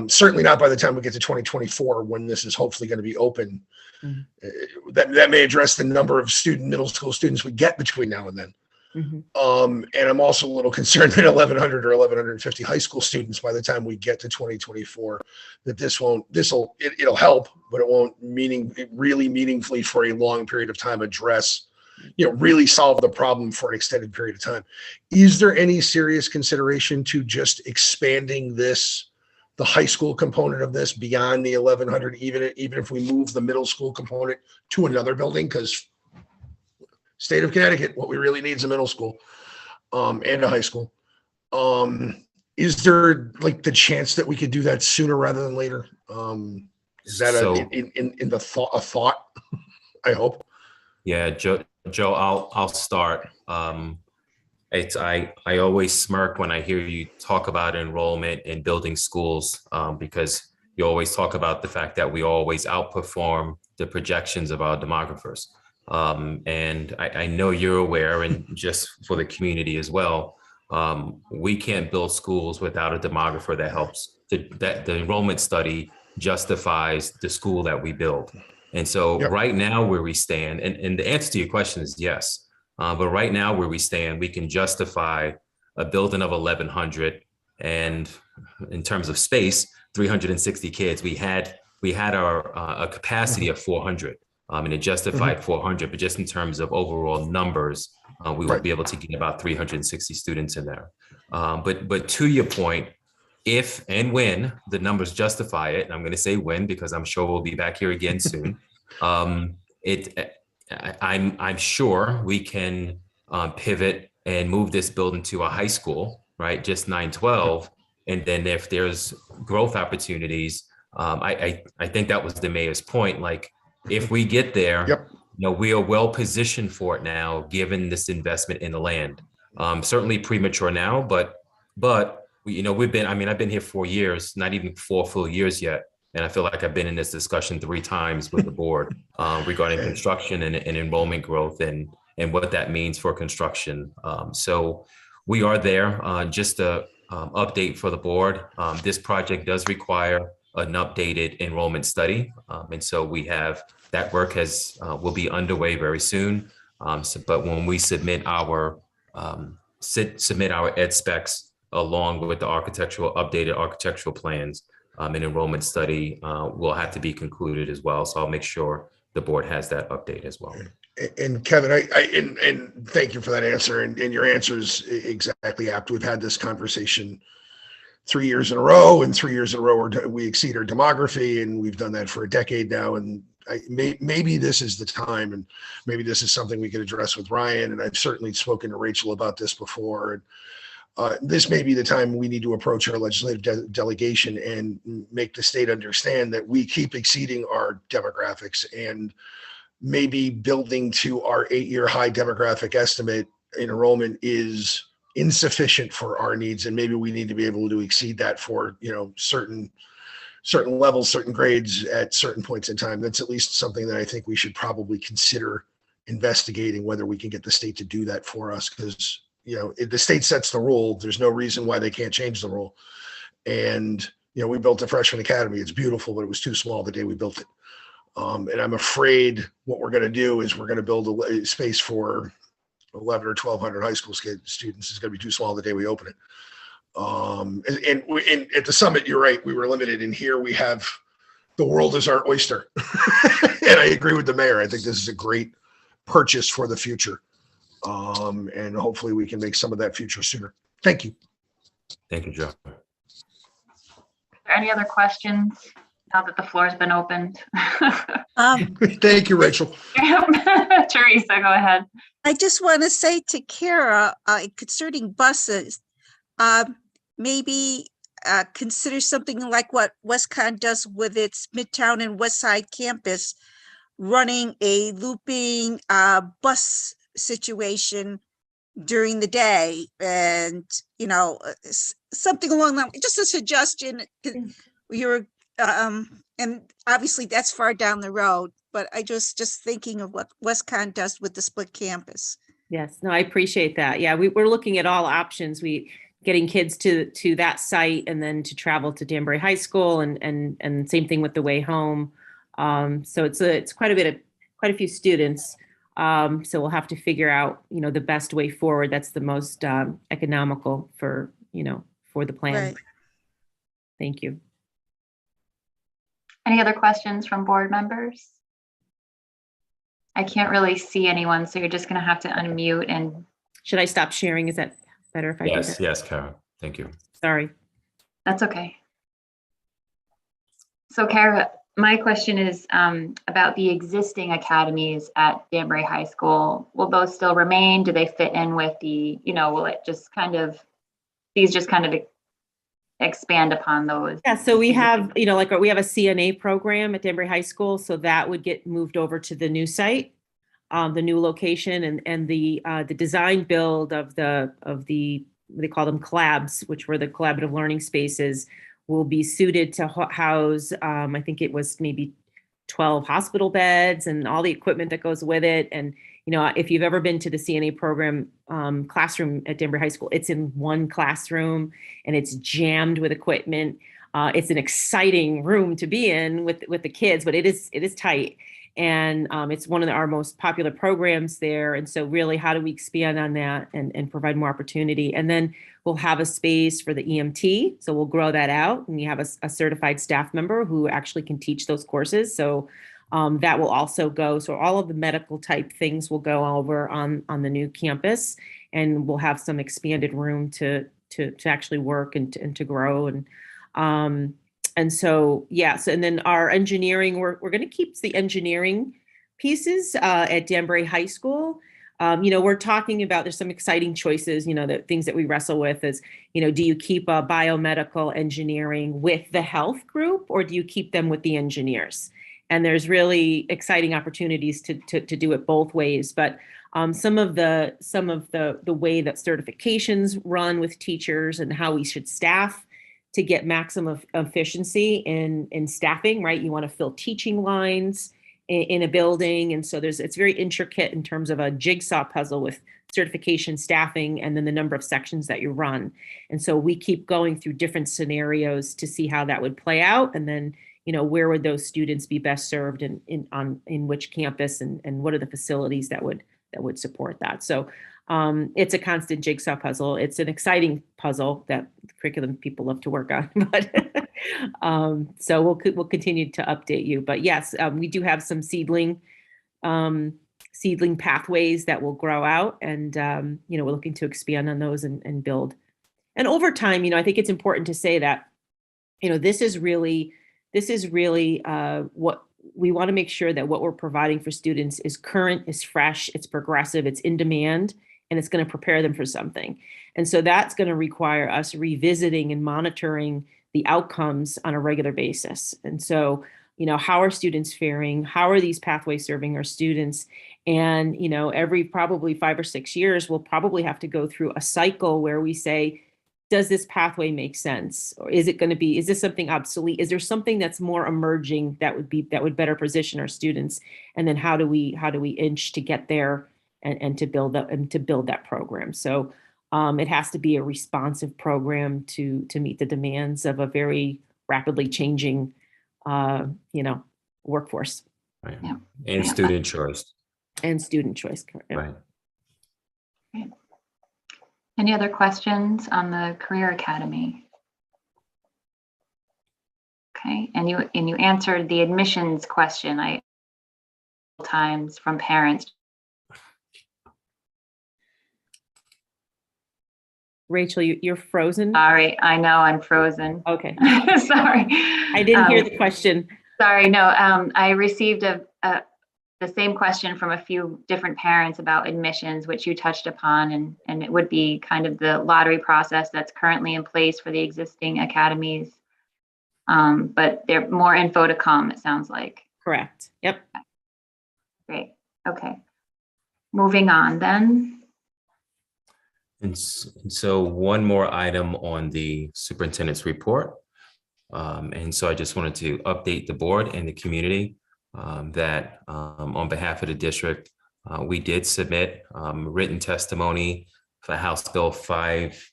Certainly not by the time we get to 2024, when this is hopefully going to be open. Mm-hmm. That may address the number of middle school students we get between now and then. Mm-hmm. And I'm also a little concerned that 1,100 or 1,150 high school students by the time we get to 2024, that it'll help, but it won't really meaningfully for a long period of time address, really solve the problem for an extended period of time. Is there any serious consideration to just expanding the high school component of this beyond the 1,100, even if we move the middle school component to another building? Because state of Connecticut, what we really need is a middle school and a high school. Is there the chance that we could do that sooner rather than later? Is that a thought? I hope. Yeah, Joe, I'll start. I always smirk when I hear you talk about enrollment in building schools, because you always talk about the fact that we always outperform the projections of our demographers. And I know you're aware, and just for the community as well, we can't build schools without a demographer that helps. That the enrollment study justifies the school that we build. And so Right now where we stand, and the answer to your question is yes. But right now where we stand, we can justify a building of 1,100, and in terms of space, 360 kids. We had we had a capacity of 400, and it justified 400, but just in terms of overall numbers, we will Right. be able to get about 360 students in there. But to your point, if and when the numbers justify it, and I'm going to say when because I'm sure we'll be back here again soon. I'm sure we can pivot and move this building to a high school, right? Just 912, and then if there's growth opportunities, I think that was the mayor's point. Like, if we get there, Yep. we are well positioned for it now, given this investment in the land. Certainly premature now, but we've been. I mean, I've been here 4 years, not even 4 full years yet, and I feel like I've been in this discussion 3 times with the board regarding construction and enrollment growth and what that means for construction. So we are there. Just a update for the board. This project does require an updated enrollment study, and so we have that work will be underway very soon. But when we submit our ed specs along with the updated architectural plans, an enrollment study will have to be concluded as well. So I'll make sure the board has that update as well. And Kevin, and thank you for that answer. And your answer is exactly apt. We've had this conversation 3 years in a row, and 3 years in a row we exceed our demography, and we've done that for a decade now. And maybe this is the time, and maybe this is something we could address with Ryan. And I've certainly spoken to Rachel about this before. This may be the time we need to approach our legislative delegation and make the state understand that we keep exceeding our demographics, and maybe building to our 8-year high demographic estimate in enrollment is insufficient for our needs. And maybe we need to be able to exceed that for, certain levels, certain grades at certain points in time. That's at least something that I think we should probably consider investigating, whether we can get the state to do that for us. Because, if the state sets the rule, there's no reason why they can't change the rule. And, we built a freshman academy. It's beautiful, but it was too small the day we built it. And I'm afraid what we're going to do is we're going to build a space for 11 or 1,200 high school students. Is going to be too small the day we open it. And at the summit, you're right, we were limited. And here we have the world is our oyster. And I agree with the mayor. I think this is a great purchase for the future. And hopefully we can make some of that future sooner. Thank you. Thank you, Joe. Are there any other questions now that the floor's been opened? Thank you, Rachel. Teresa, go ahead. I just want to say to Kara, concerning buses, maybe consider something like what WestCon does with its Midtown and West Side campus, running a looping bus situation during the day, and something along that. Just a suggestion. You're and obviously that's far down the road, but I just thinking of what WestCon does with the split campus. Yes, no, I appreciate that. Yeah, we're looking at all options. Getting kids to that site and then to travel to Danbury High School and same thing with the way home. So it's quite a few students. So we'll have to figure out, the best way forward. That's the most economical for the plan. Right. Thank you. Any other questions from board members? I can't really see anyone, so you're just going to have to unmute. And should I stop sharing? Is that better if I do that? Yes, Kara. Thank you. Sorry. That's okay. So Kara, my question is about the existing academies at Danbury High School. Will those still remain? Do they fit in with the, will it just these just kind of expand upon those? Yeah, so we have, we have a CNA program at Danbury High School, so that would get moved over to the new site, the new location, and the design build of the they call them collabs, which were the collaborative learning spaces, will be suited to house, I think it was maybe 12 hospital beds and all the equipment that goes with it. And, if you've ever been to the CNA program classroom at Danbury High School, it's in one classroom and it's jammed with equipment. It's an exciting room to be in with the kids, but it is tight. And it's one of our most popular programs there. And so really, how do we expand on that and provide more opportunity? And then we'll have a space for the EMT. So we'll grow that out. And we have a certified staff member who actually can teach those courses. So that will also go. So all of the medical type things will go over on the new campus, and we'll have some expanded room to actually work and to grow. And so, yes, and then our engineering, we're going to keep the engineering pieces at Danbury High School. We're talking about, there's some exciting choices, the things that we wrestle with is, do you keep a biomedical engineering with the health group, or do you keep them with the engineers? And there's really exciting opportunities to do it both ways. But some of the way that certifications run with teachers and how we should staff to get maximum efficiency in staffing, right? You want to fill teaching lines in a building. And so it's very intricate in terms of a jigsaw puzzle with certification, staffing, and then the number of sections that you run. And so we keep going through different scenarios to see how that would play out. And then, where would those students be best served in which campus, and what are the facilities that would support that. So it's a constant jigsaw puzzle. It's an exciting puzzle that the curriculum people love to work on. But so we'll continue to update you. But yes, we do have some seedling pathways that will grow out, and we're looking to expand on those and build. And over time, I think it's important to say that this is really what we want to make sure that what we're providing for students is current, is fresh, it's progressive, it's in demand, and it's going to prepare them for something. And so that's going to require us revisiting and monitoring the outcomes on a regular basis. And so, how are students faring? How are these pathways serving our students? And, every probably 5 or 6 years, we'll probably have to go through a cycle where we say, does this pathway make sense? Or is this something obsolete? Is there something that's more emerging that would better position our students? And then how do we inch to get there and to build that program? So it has to be a responsive program to meet the demands of a very rapidly changing, workforce. Right. Yeah. And student choice. And student choice. Right. Any other questions on the Career Academy? Okay, and you answered the admissions question times from parents. Rachel, you're frozen. Sorry, I know I'm frozen. Okay. Sorry. I didn't hear the question. Sorry, no, I received the same question from a few different parents about admissions, which you touched upon, and it would be kind of the lottery process that's currently in place for the existing academies. But there more info to come, it sounds like. Correct. Yep. Great. Okay. Moving on then. And so one more item on the superintendent's report. And so I just wanted to update the board and the community that on behalf of the district, we did submit written testimony for House Bill 5,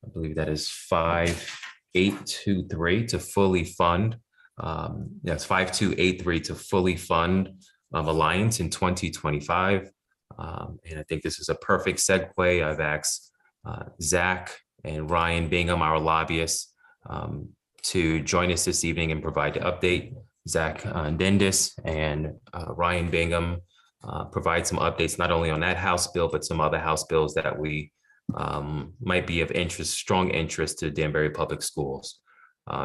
I believe that is 5823 to fully fund, that's 5283 to fully fund Alliance in 2025. And I think this is a perfect segue. I've asked Zach and Ryan Bingham, our lobbyists, to join us this evening and provide the update. Zach Dendis and Ryan Bingham provide some updates, not only on that House bill, but some other House bills that we might be of interest, strong interest to Danbury Public Schools.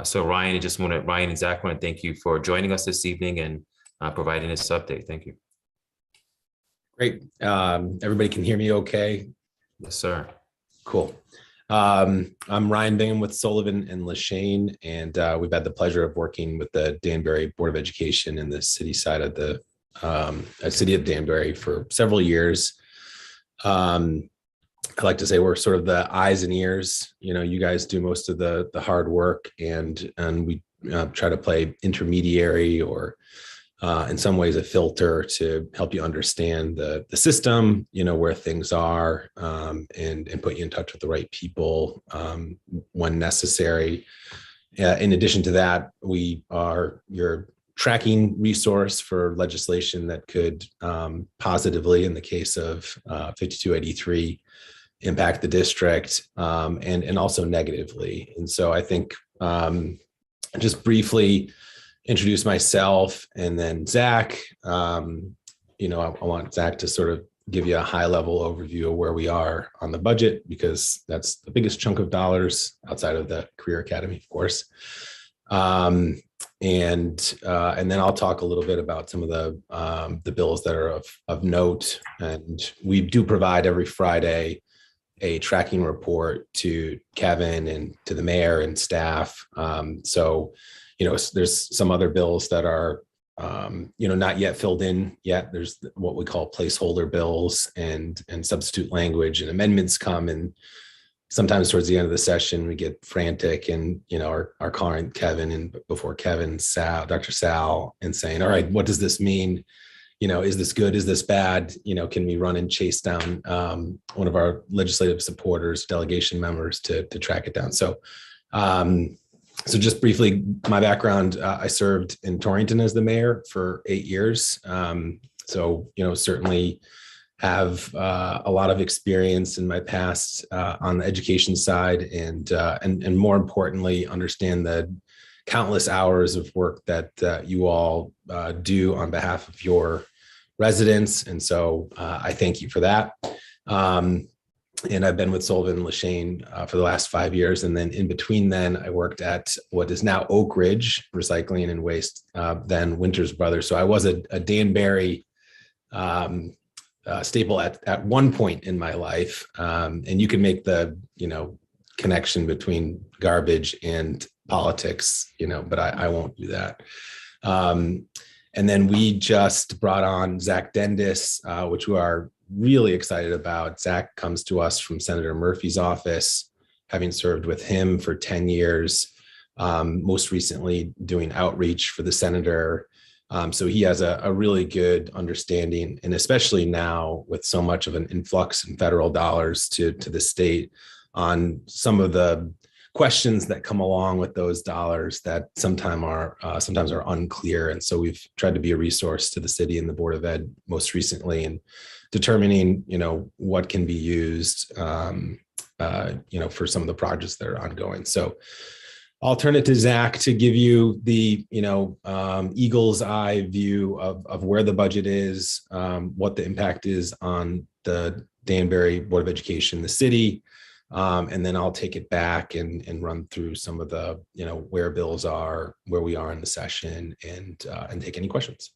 So Ryan and Zach want to thank you for joining us this evening and providing this update. Thank you. Great. Everybody can hear me okay? Yes, sir. Cool. I'm Ryan Bingham with Sullivan and Lashane, and we've had the pleasure of working with the Danbury Board of Education in the city side of the city of Danbury for several years. I like to say we're sort of the eyes and ears. You guys do most of the hard work, and we try to play intermediary or in some ways a filter to help you understand the system, where things are, and put you in touch with the right people when necessary. In addition to that, we are your tracking resource for legislation that could positively, in the case of 5283, impact the district, and also negatively. And so I think just briefly introduce myself and then Zach. I want Zach to sort of give you a high level overview of where we are on the budget, because that's the biggest chunk of dollars outside of the Career Academy, of course. And then I'll talk a little bit about some of the bills that are of note. And we do provide every Friday a tracking report to Kevin and to the mayor and staff. So there's some other bills that are not yet filled in yet. There's what we call placeholder bills, and substitute language and amendments come, and sometimes towards the end of the session we get frantic and are calling Kevin, and before Kevin, Dr. Sal, and saying, all right, what does this mean? Is this good? Is this bad? Can we run and chase down one of our legislative supporters, delegation members, to track it down? So just briefly, my background, I served in Torrington as the mayor for 8 years. Certainly have a lot of experience in my past on the education side, and more importantly, understand the countless hours of work that you all do on behalf of your residents. And so I thank you for that. And I've been with Sullivan and Lashane for the last 5 years. And then in between then, I worked at what is now Oak Ridge Recycling and Waste, then Winters Brothers. So I was a Danbury staple at one point in my life. And you can make the, connection between garbage and politics, but I won't do that. And then we just brought on Zach Dendis, which we are really excited about. Zach comes to us from Senator Murphy's office, having served with him for 10 years, most recently doing outreach for the senator. So he has a really good understanding, and especially now with so much of an influx in federal dollars to the state, on some of the questions that come along with those dollars that sometimes are unclear. And so we've tried to be a resource to the city and the Board of Ed most recently in determining, what can be used, for some of the projects that are ongoing. So I'll turn it to Zach to give you the, eagle's eye view of where the budget is, what the impact is on the Danbury Board of Education, the city. And then I'll take it back and run through some of the, where bills are, where we are in the session, and take any questions.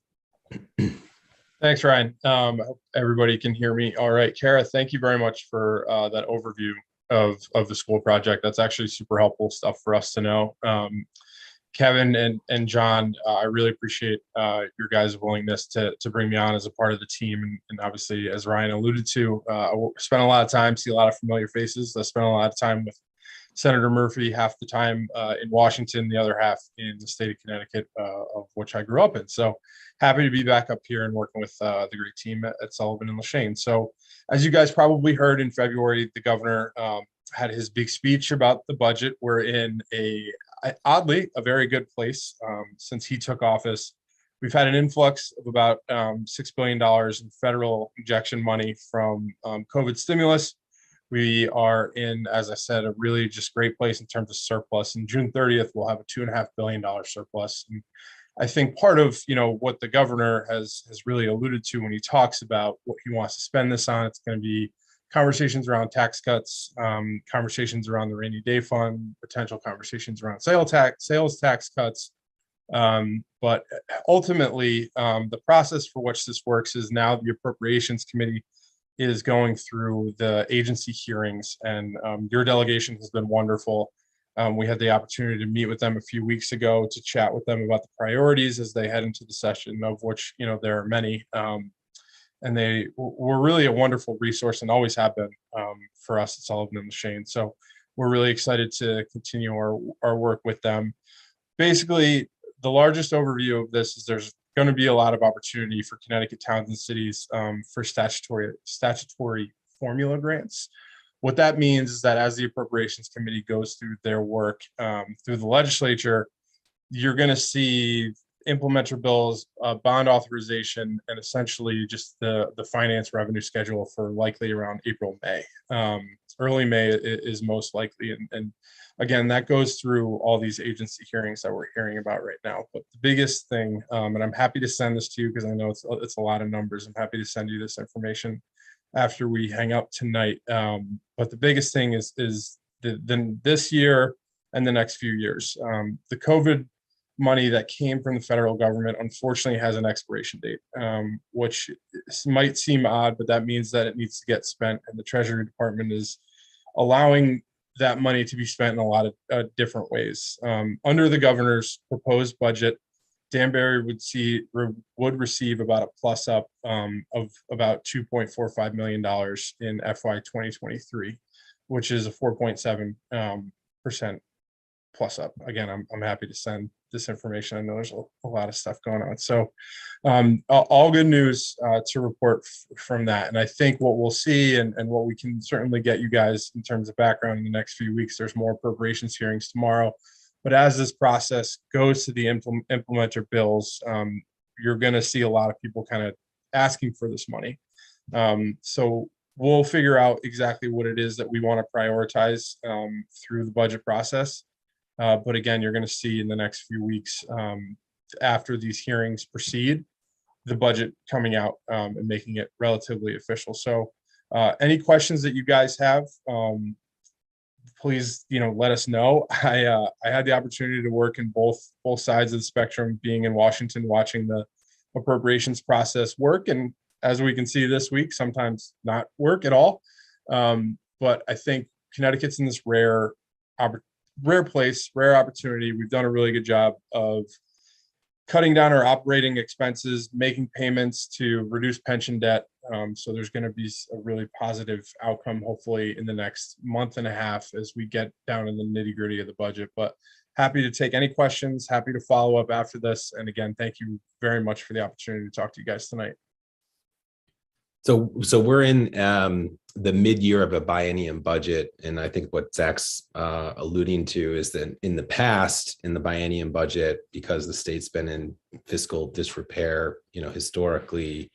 Thanks, Ryan. I hope everybody can hear me all right. Kara, thank you very much for that overview of the school project. That's actually super helpful stuff for us to know. Kevin and John, I really appreciate your guys' willingness to bring me on as a part of the team. And obviously, as Ryan alluded to, I spent a lot of time, see a lot of familiar faces. I spent a lot of time with Senator Murphy, half the time in Washington, the other half in the state of Connecticut, of which I grew up in. So happy to be back up here and working with the great team at Sullivan and Lashane. So as you guys probably heard, in February, the governor had his big speech about the budget. We're in oddly a very good place since he took office. We've had an influx of about $6 billion in federal injection money from COVID stimulus. We are in, as I said, a really just great place in terms of surplus. And June 30th, we'll have a $2.5 billion surplus. And I think part of what the governor has really alluded to when he talks about what he wants to spend this on, it's going to be conversations around tax cuts, conversations around the rainy day fund, potential conversations around sales tax cuts. But ultimately, the process for which this works is now the Appropriations Committee is going through the agency hearings, and your delegation has been wonderful. We had the opportunity to meet with them a few weeks ago to chat with them about the priorities as they head into the session, of which there are many. And they were really a wonderful resource and always have been for us at Sullivan and Lashane. So we're really excited to continue our work with them. Basically, the largest overview of this is there's going to be a lot of opportunity for Connecticut towns and cities for statutory formula grants. What that means is that as the Appropriations Committee goes through their work through the legislature, you're going to see implementer bills, bond authorization, and essentially just the finance revenue schedule for likely around April, May. Early May is most likely. And again, that goes through all these agency hearings that we're hearing about right now. But the biggest thing, and I'm happy to send this to you because I know it's a lot of numbers. I'm happy to send you this information after we hang up tonight. But the biggest thing is this year and the next few years. The COVID money that came from the federal government unfortunately has an expiration date, which might seem odd, but that means that it needs to get spent, and the Treasury Department is allowing that money to be spent in a lot of different ways. Under the governor's proposed budget, Danbury would receive about a plus up of about $2.45 million in FY 2023, which is a 4.7% plus up. Again, I'm happy to send this information. I know there's a lot of stuff going on. So all good news to report from that. And I think what we'll see and what we can certainly get you guys in terms of background in the next few weeks, there's more appropriations hearings tomorrow. But as this process goes to the implementer bills, you're going to see a lot of people kind of asking for this money. So we'll figure out exactly what it is that we want to prioritize through the budget process. But again, you're going to see in the next few weeks after these hearings proceed, the budget coming out and making it relatively official. So any questions that you guys have, please, let us know. I had the opportunity to work in both sides of the spectrum, being in Washington, watching the appropriations process work. And as we can see this week, sometimes not work at all. But I think Connecticut's in this rare opportunity. We've done a really good job of cutting down our operating expenses, making payments to reduce pension debt. So there's going to be a really positive outcome, hopefully in the next month and a half as we get down in the nitty gritty of the budget. But happy to take any questions, happy to follow up after this. And again, thank you very much for the opportunity to talk to you guys tonight. So we're in the mid-year of a biennium budget, and I think what Zach's alluding to is that in the past, in the biennium budget, because the state's been in fiscal disrepair, historically,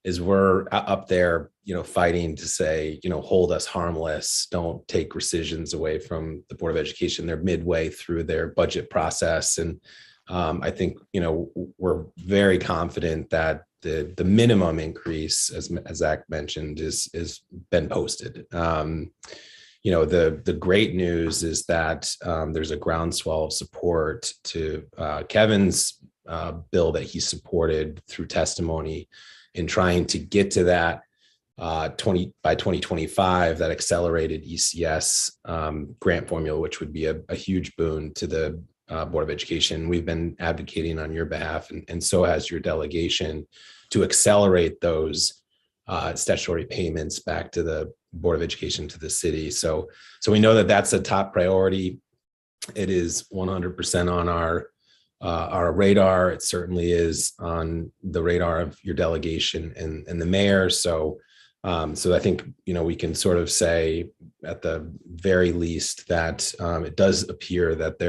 is we're up there, fighting to say, hold us harmless, don't take rescissions away from the Board of Education. They're midway through their budget process, and I think we're very confident that the minimum increase, as Zach mentioned, is been posted. The great news is that there's a groundswell of support to Kevin's bill that he supported through testimony in trying to get to that by 2025, that accelerated ECS grant formula, which would be a huge boon to the Board of Education. We've been advocating on your behalf, and so has your delegation, to accelerate those statutory payments back to the Board of Education, to the city. So we know that that's a top priority. It is 100% on our radar. It certainly is on the radar of your delegation and the mayor. So I think, we can sort of say at the very least that it does appear that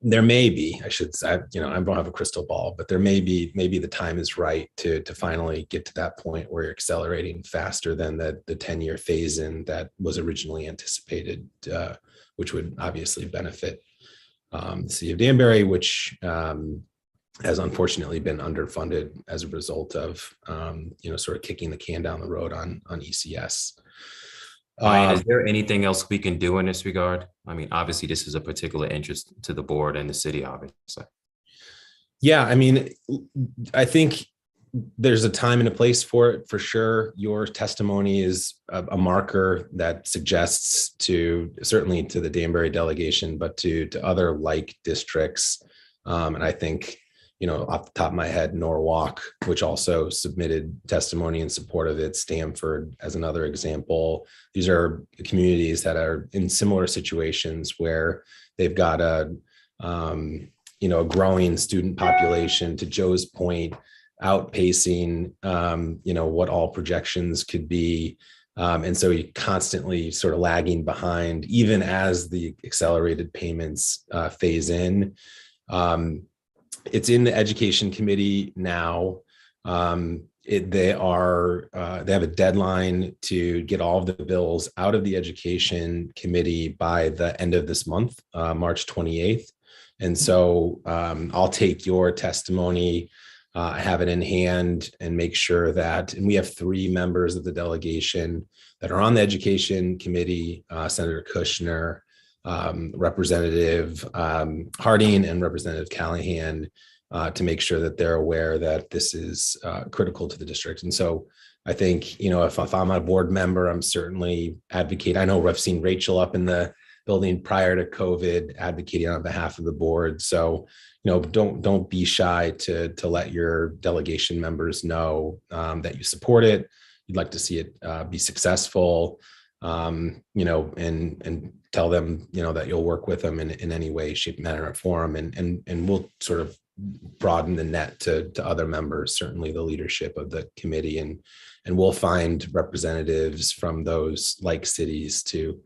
there may be, I should say, I don't have a crystal ball, but maybe the time is right to finally get to that point where you're accelerating faster than the 10-year phase in that was originally anticipated, which would obviously benefit the city of Danbury, which has unfortunately been underfunded as a result of, sort of kicking the can down the road on ECS. Ryan, is there anything else we can do in this regard? I mean, obviously, this is a particular interest to the board and the city, obviously. Yeah, I think there's a time and a place for it, for sure. Your testimony is a marker that suggests certainly to the Danbury delegation, but to other like districts. And I think, off the top of my head, Norwalk, which also submitted testimony in support of it, Stamford as another example. These are communities that are in similar situations where they've got a growing student population, to Joe's point, outpacing, what all projections could be. And so you constantly sort of lagging behind, even as the accelerated payments phase in. It's in the education committee now. They have a deadline to get all of the bills out of the education committee by the end of this month, March 28th. And so I'll take your testimony, have it in hand, and make sure that, and we have 3 members of the delegation that are on the education committee, Senator Kushner, Representative Harding, and Representative Callahan, to make sure that they're aware that this is critical to the district. And so I think, if I'm a board member, I'm certainly advocate. I know I've seen Rachel up in the building prior to COVID advocating on behalf of the board. So, don't be shy to let your delegation members know that you support it. You'd like to see it be successful, and tell them, that you'll work with them in any way, shape, manner, or form. And we'll sort of broaden the net to other members, certainly the leadership of the committee, and we'll find representatives from those like cities to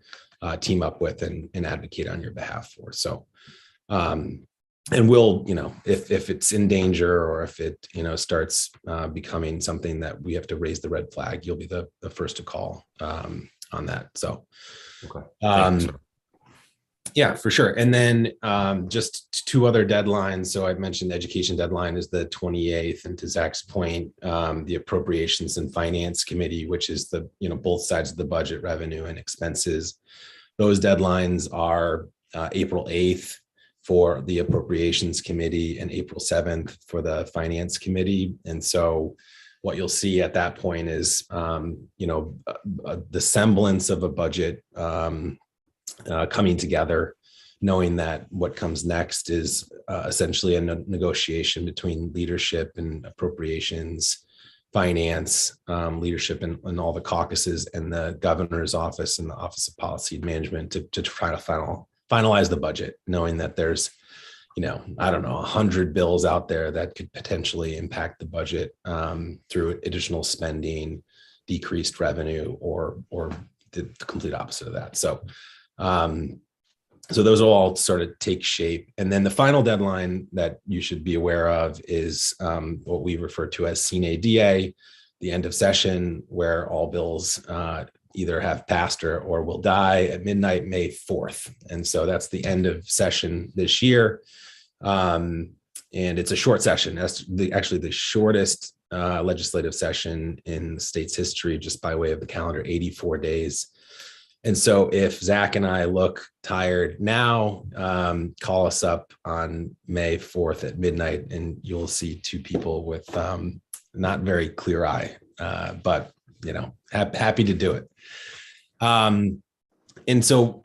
team up with and advocate on your behalf for. So, and we'll, if it's in danger, or if it, starts becoming something that we have to raise the red flag, you'll be the first to call on that. So, Okay. yeah, for sure. And then just 2 other deadlines. So I mentioned the education deadline is the 28th, and to Zach's point, the Appropriations and Finance Committee, which is the, both sides of the budget, revenue and expenses. Those deadlines are April 8th for the Appropriations Committee and April 7th for the Finance Committee. And so what you'll see at that point is, the semblance of a budget coming together, knowing that what comes next is essentially a negotiation between leadership and appropriations, finance, leadership and all the caucuses, and the governor's office and the Office of Policy Management to try to finalize the budget, knowing that there's, 100 bills out there that could potentially impact the budget through additional spending, decreased revenue, or the complete opposite of that. So those will all sort of take shape. And then the final deadline that you should be aware of is what we refer to as Sine Die, the end of session, where all bills either have passed or will die at midnight, May 4th. And so that's the end of session this year. And it's a short session. That's actually the shortest legislative session in the state's history, just by way of the calendar, 84 days. And so if Zach and I look tired now, call us up on May 4th at midnight, and you'll see 2 people with not very clear eye, but, happy to do it. And so,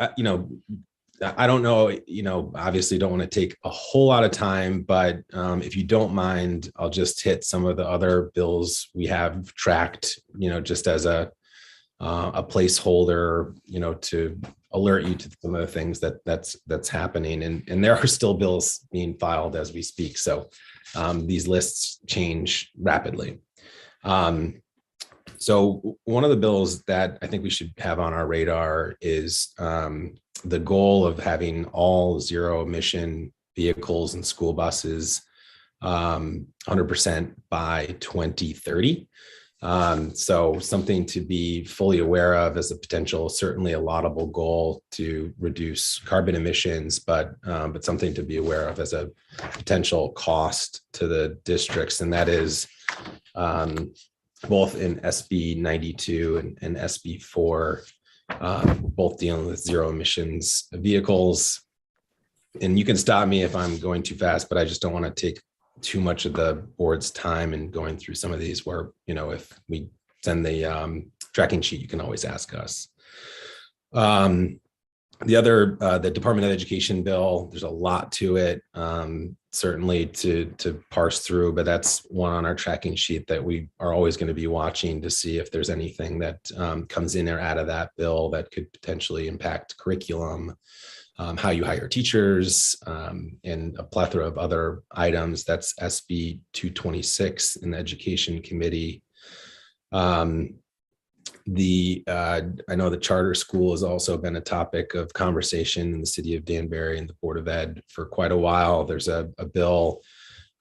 I don't know, obviously don't want to take a whole lot of time, but if you don't mind, I'll just hit some of the other bills we have tracked, just as a placeholder, to alert you to some of the things that's happening. And there are still bills being filed as we speak. So these lists change rapidly. So one of the bills that I think we should have on our radar is the goal of having all zero emission vehicles and school buses 100% by 2030. So something to be fully aware of as a potential, certainly a laudable goal to reduce carbon emissions, but something to be aware of as a potential cost to the districts. And that is both in SB 92 and SB 4, both dealing with zero emissions vehicles. And you can stop me if I'm going too fast, but I just don't want to take too much of the board's time in going through some of these where, if we send the tracking sheet, you can always ask us. The other, the Department of Education bill, there's a lot to it, certainly to parse through, but that's one on our tracking sheet that we are always going to be watching to see if there's anything that comes in or out of that bill that could potentially impact curriculum, how you hire teachers, and a plethora of other items. That's SB 226 in the Education Committee. I know the charter school has also been a topic of conversation in the city of Danbury and the Board of Ed for quite a while. There's a bill,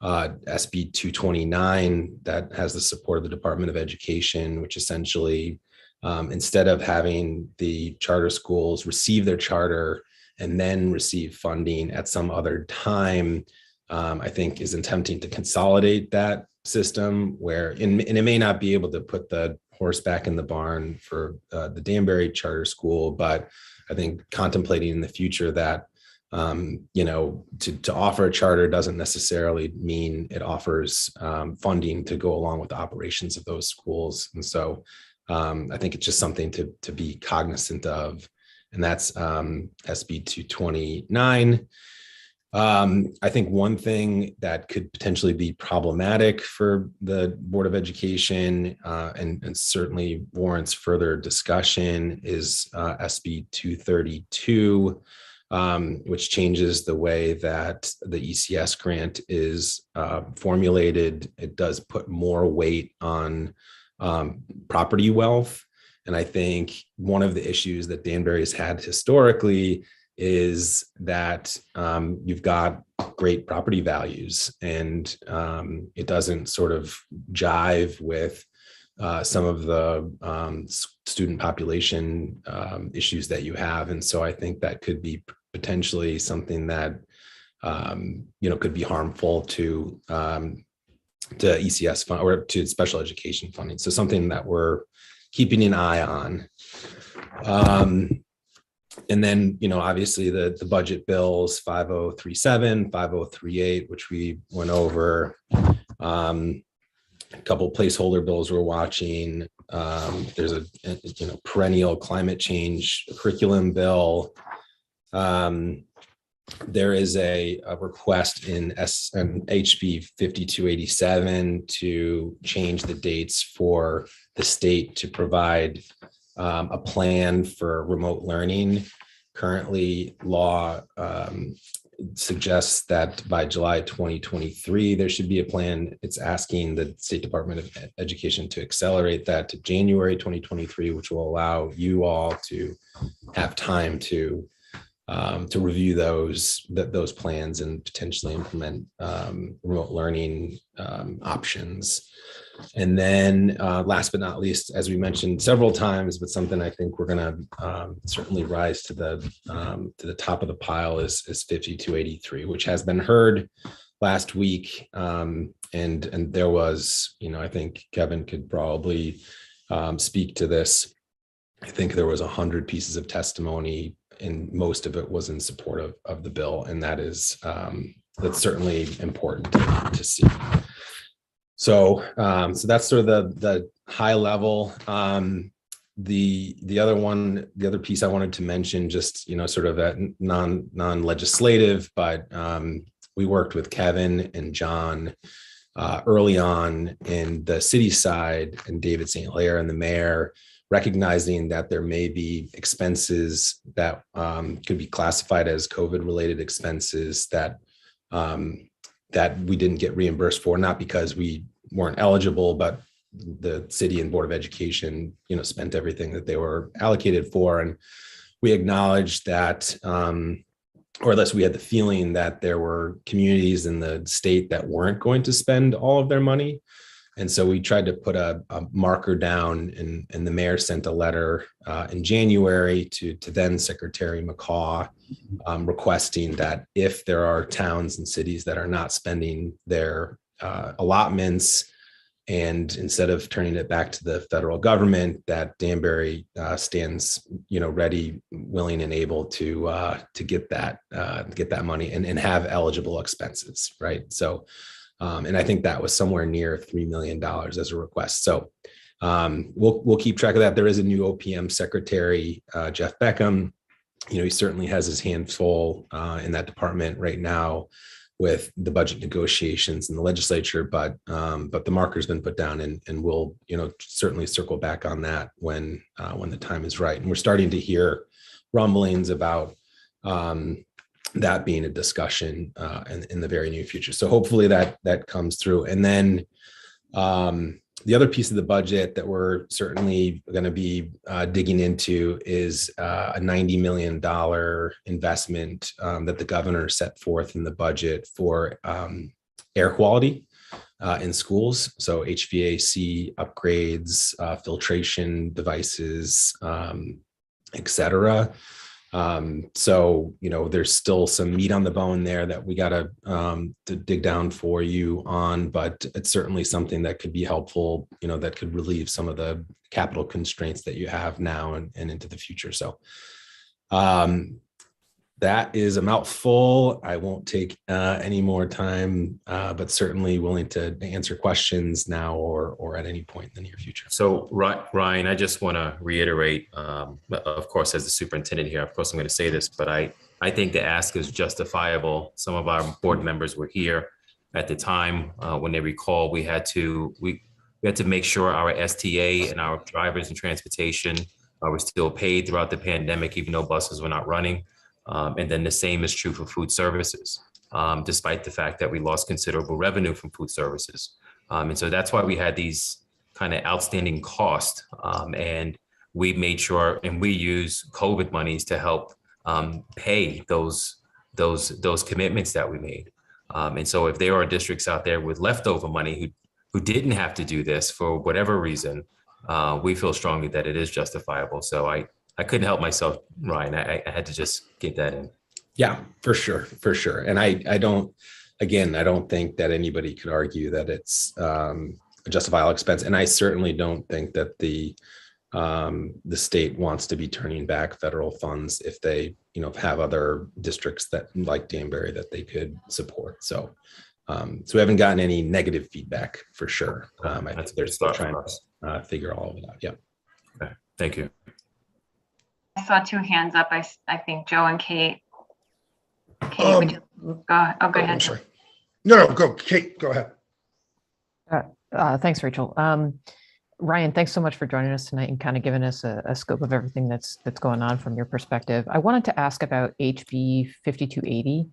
SB 229, that has the support of the Department of Education, which essentially, instead of having the charter schools receive their charter and then receive funding at some other time, I think is attempting to consolidate that system where, and it may not be able to put the horse back in the barn for the Danbury Charter School, but I think contemplating in the future that to offer a charter doesn't necessarily mean it offers funding to go along with the operations of those schools. And so I think it's just something to be cognizant of, and that's SB 229. I think one thing that could potentially be problematic for the Board of Education and certainly warrants further discussion is SB 232, which changes the way that the ECS grant is formulated. It does put more weight on property wealth. And I think one of the issues that Danbury has had historically is that you've got great property values, and it doesn't sort of jive with some of the student population issues that you have. And so I think that could be potentially something that could be harmful to ECS fund or to special education funding. So something that we're keeping an eye on. And then, obviously the budget bills, 5037, 5038, which we went over, a couple placeholder bills we're watching. There's a perennial climate change curriculum bill. There is a request in HB 5287 to change the dates for the state to provide a plan for remote learning. Currently, law suggests that by July 2023, there should be a plan. It's asking the State Department of Education to accelerate that to January 2023, which will allow you all to have time to review those plans and potentially implement remote learning options. And then last but not least, as we mentioned several times, but something I think we're going to certainly rise to the top of the pile is 5283, which has been heard last week. And there was, I think Kevin could probably speak to this. I think there was 100 pieces of testimony, and most of it was in support of the bill. And that's certainly important to see. So that's sort of the high level. The other piece I wanted to mention, just sort of that non-legislative, but we worked with Kevin and John early on in the city side, and David St. Hilaire and the mayor, recognizing that there may be expenses that could be classified as COVID-related expenses that we didn't get reimbursed for, not because we weren't eligible, but the city and Board of Education, spent everything that they were allocated for. And we acknowledged that, or at least we had the feeling that there were communities in the state that weren't going to spend all of their money. And so we tried to put a marker down, and the mayor sent a letter in January to then Secretary McCaw requesting that if there are towns and cities that are not spending their allotments, and instead of turning it back to the federal government, that Danbury stands, ready, willing, and able to get that money and have eligible expenses, right? So. And I think that was somewhere near $3 million as a request. So we'll keep track of that. There is a new OPM secretary, Jeff Beckham. He certainly has his hands full in that department right now with the budget negotiations in the legislature. But the marker's been put down, and we'll certainly circle back on that when the time is right. And we're starting to hear rumblings about that being a discussion in the very near future. So hopefully that comes through. And then The other piece of the budget that we're certainly going to be digging into is a $90 million investment that the governor set forth in the budget for air quality in schools. So HVAC upgrades, filtration devices, et cetera. So, there's still some meat on the bone there that we got to dig down for you on, but it's certainly something that could be helpful, that could relieve some of the capital constraints that you have now and into the future. So that is a mouthful. I won't take any more time, but certainly willing to answer questions now or at any point in the near future. So Ryan, I just want to reiterate, of course, as the superintendent here, of course, I'm going to say this, but I think the ask is justifiable. Some of our board members were here at the time when they recall we had to make sure our STA and our drivers and transportation were still paid throughout the pandemic, even though buses were not running. And then the same is true for food services, despite the fact that we lost considerable revenue from food services. And so that's why we had these kind of outstanding costs. And we made sure, and we use COVID monies to help pay those commitments that we made. And so if there are districts out there with leftover money who didn't have to do this for whatever reason, we feel strongly that it is justifiable. So I couldn't help myself, Ryan. I had to just get that in. Yeah, for sure. And I don't think that anybody could argue that it's a justifiable expense. And I certainly don't think that the state wants to be turning back federal funds if they, have other districts that like Danbury that they could support. So we haven't gotten any negative feedback for sure. I think they're still trying to figure all of it out. Yeah. Okay. Thank you. I saw two hands up. I think Joe and Kate. Kate, would you go? Oh, go ahead. I'm sorry. No, go. Kate, go ahead. Thanks, Rachel. Ryan, thanks so much for joining us tonight and kind of giving us a scope of everything that's going on from your perspective. I wanted to ask about HB 5280.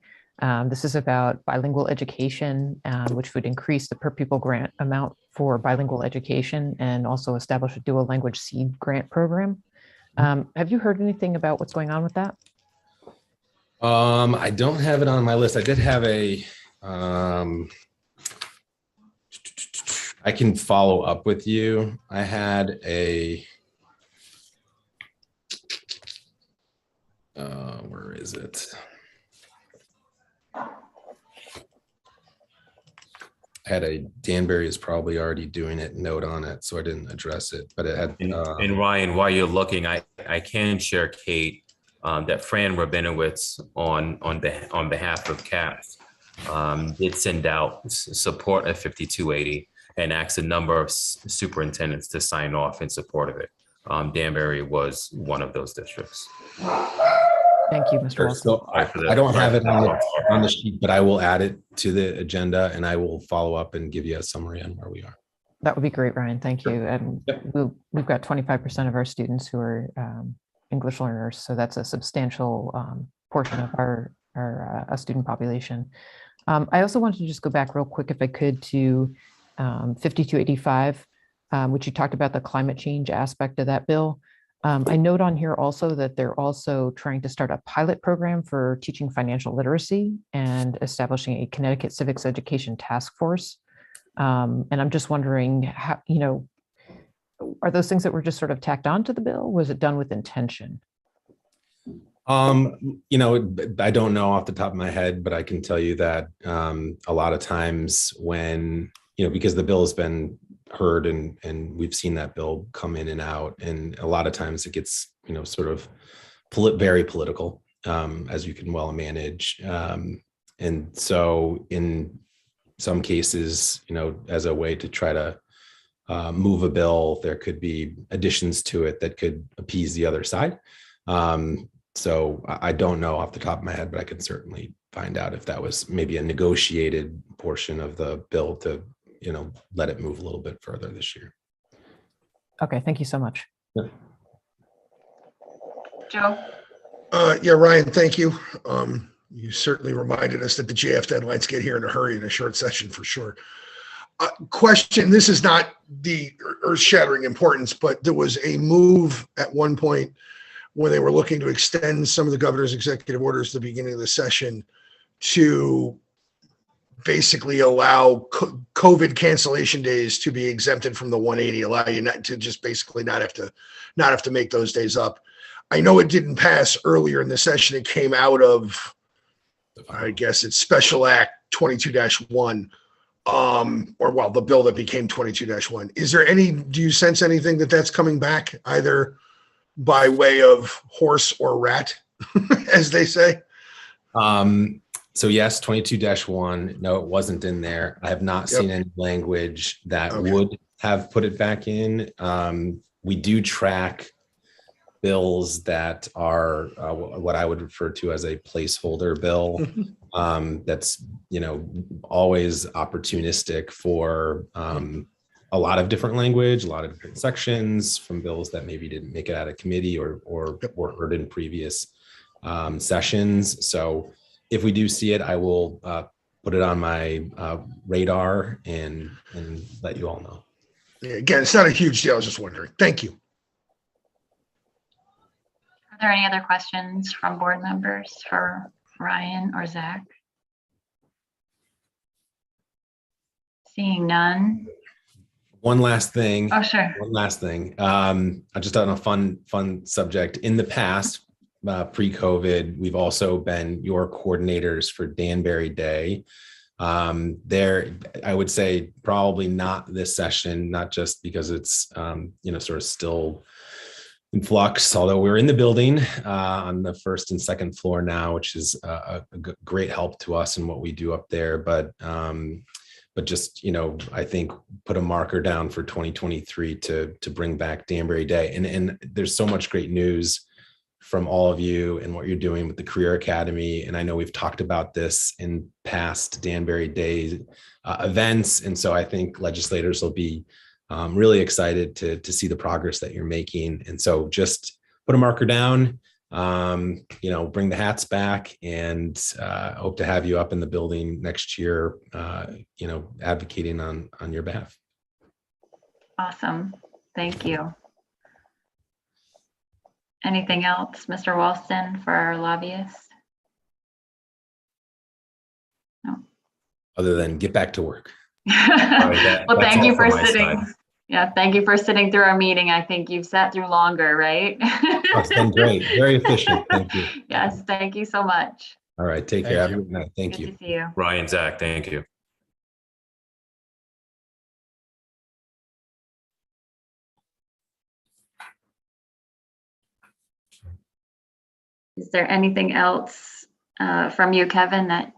This is about bilingual education, which would increase the per pupil grant amount for bilingual education and also establish a dual language seed grant program. Have you heard anything about what's going on with that? I don't have it on my list. I did have I can follow up with you. I had where is it? I had a Danbury is probably already doing it note on it, so I didn't address it, but it had. And Ryan, while you're looking, I can share, Kate, that Fran Rabinowitz on behalf of CAPS did send out support of 5280 and asked a number of superintendents to sign off in support of it. Danbury was one of those districts. Thank you, Mr. Wilson. So I don't have it on the sheet, but I will add it to the agenda and I will follow up and give you a summary on where we are. That would be great, Ryan. Thank you. And we've got 25% of our students who are English learners, so that's a substantial portion of our student population. I also wanted to just go back real quick, if I could, to 5285, which you talked about the climate change aspect of that bill. I note on here also that they're also trying to start a pilot program for teaching financial literacy and establishing a Connecticut Civics Education Task Force. And I'm just wondering, how, are those things that were just sort of tacked onto the bill? Was it done with intention? I don't know off the top of my head, but I can tell you that a lot of times when, because the bill has been heard and we've seen that bill come in and out, and a lot of times it gets, sort of very political, as you can well manage. And so in some cases, as a way to try to move a bill, there could be additions to it that could appease the other side. So I don't know off the top of my head, but I can certainly find out if that was maybe a negotiated portion of the bill to, let it move a little bit further this year. Okay, thank you so much. Yeah. Joe? Yeah, Ryan, thank you. You certainly reminded us that the JF deadlines get here in a hurry in a short session for sure. Question, this is not the earth-shattering importance, but there was a move at one point when they were looking to extend some of the governor's executive orders at the beginning of the session to basically allow COVID cancellation days to be exempted from the 180, allow you not to just basically not have to make those days up. I know it didn't pass earlier in the session. It came out of, I guess it's Special Act 22-1, or well, the bill that became 22-1. Is there do you sense anything that's coming back either by way of horse or rat, as they say? So yes, 22-1. No, it wasn't in there. I have not seen any language that would have put it back in. We do track bills that are what I would refer to as a placeholder bill. That's, always opportunistic for a lot of different language, a lot of different sections from bills that maybe didn't make it out of committee or heard in previous sessions. So if we do see it, I will put it on my radar and let you all know. Yeah, again, it's not a huge deal. I was just wondering. Thank you. Are there any other questions from board members for Ryan or Zach? Seeing none. One last thing. Oh, sure. One last thing. I just on a fun subject. In the past, pre-COVID, we've also been your coordinators for Danbury Day. There, I would say probably not this session, not just because it's sort of still in flux, although we're in the building on the first and second floor now, which is a great help to us in what we do up there. But just, I think put a marker down for 2023 to bring back Danbury Day. And there's so much great news from all of you and what you're doing with the Career Academy. And I know we've talked about this in past Danbury Day events. And so I think legislators will be really excited to see the progress that you're making. And so just put a marker down, bring the hats back, and hope to have you up in the building next year, advocating on your behalf. Awesome. Thank you. Anything else, Mr. Walston, for our lobbyists? No. Other than get back to work. Well, thank you for sitting. Yeah, thank you for sitting through our meeting. I think you've sat through longer, right? It's been great. Very efficient. Thank you. Yes, thank you so much. All right. Take care. Have a good night. Thank you. Good to see you. Ryan, Zach, thank you. Is there anything else from you, Kevin, that?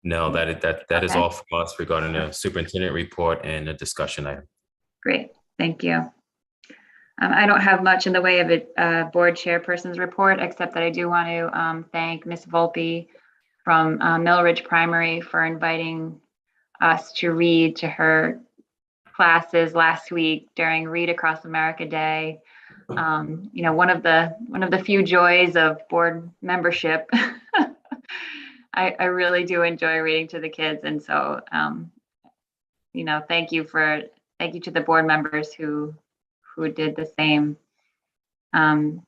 No, that is Okay. all from us regarding the superintendent report and the discussion item. Great, thank you. I don't have much in the way of a board chairperson's report, except that I do want to thank Ms. Volpe from Mill Ridge Primary for inviting us to read to her classes last week during Read Across America Day. One of the few joys of board membership. I really do enjoy reading to the kids, and so thank you to the board members who did the same. So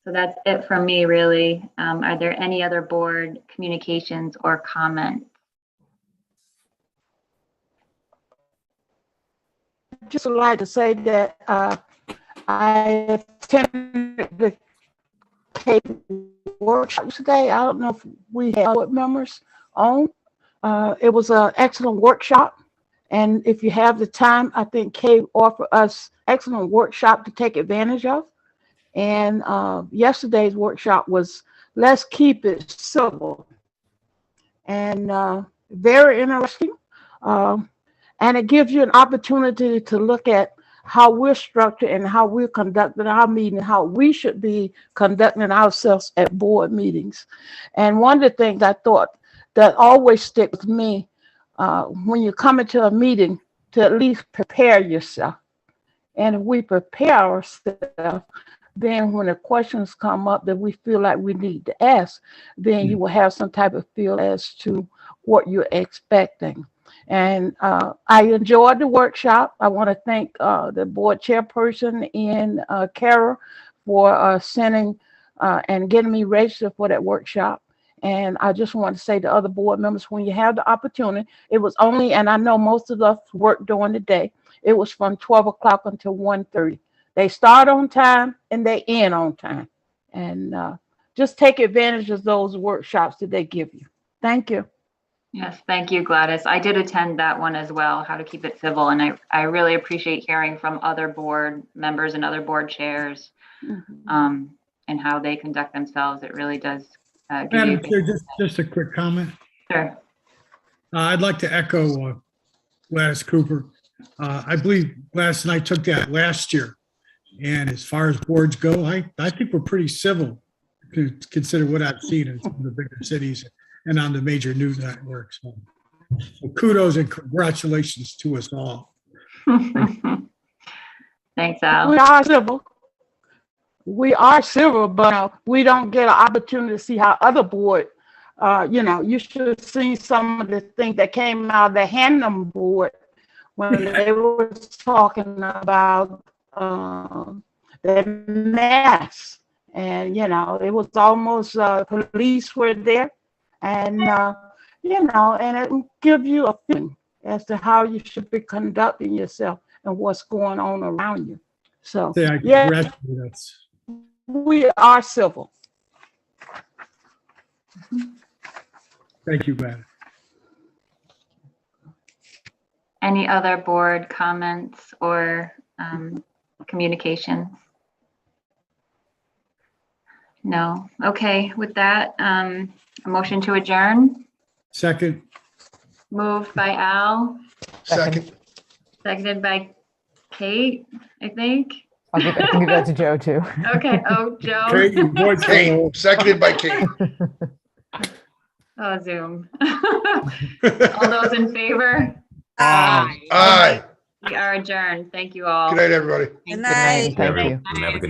that's it from me, really. Are there any other board communications or comments? Just would like to say that I attended the CAPE workshop today. I don't know if we had board members on. It was an excellent workshop. And if you have the time, I think CAPE offered us excellent workshop to take advantage of. And yesterday's workshop was Let's Keep It Civil. And very interesting. And it gives you an opportunity to look at how we're structured and how we're conducting our meeting, how we should be conducting ourselves at board meetings. And one of the things I thought that always sticks with me when you come into a meeting, to at least prepare yourself. And if we prepare ourselves, then when the questions come up that we feel like we need to ask, then you will have some type of feel as to what you're expecting. And I enjoyed the workshop. I want to thank the board chairperson and Kara for sending and getting me registered for that workshop. And I just want to say to other board members, when you have the opportunity, it was only, and I know most of us work during the day, it was from 12 o'clock until 1:30. They start on time and they end on time. And just take advantage of those workshops that they give you. Thank you. Yes, thank you, Gladys. I did attend that one as well, how to keep it civil. And I really appreciate hearing from other board members and other board chairs and how they conduct themselves. It really does give you. Madam Chair, just a quick comment. Sure. I'd like to echo Gladys Cooper. I believe Gladys and I took that last year. And as far as boards go, I think we're pretty civil to consider what I've seen in some of the bigger cities and on the major news networks. So kudos and congratulations to us all. Thanks, Al. We are civil. We are civil, but we don't get an opportunity to see how other board, you should have seen some of the things that came out of the Hannum board when they were talking about the mass. And, it was almost police were there. And, and it will give you a feeling as to how you should be conducting yourself and what's going on around you. So, yeah, Congratulate us. we are civil. Thank you, Gladys. Any other board comments or communications? No. Okay, with that, a motion to adjourn. Second. Moved by Al, Second. seconded by Kate, I think. I can give that to Joe too. Okay. Oh, Joe. Kate, your voice Kate, seconded by Kate. Oh, Zoom. All those in favor? Aye. We are adjourned. Thank you all. Good night, everybody. Good night. Thank you. Have a good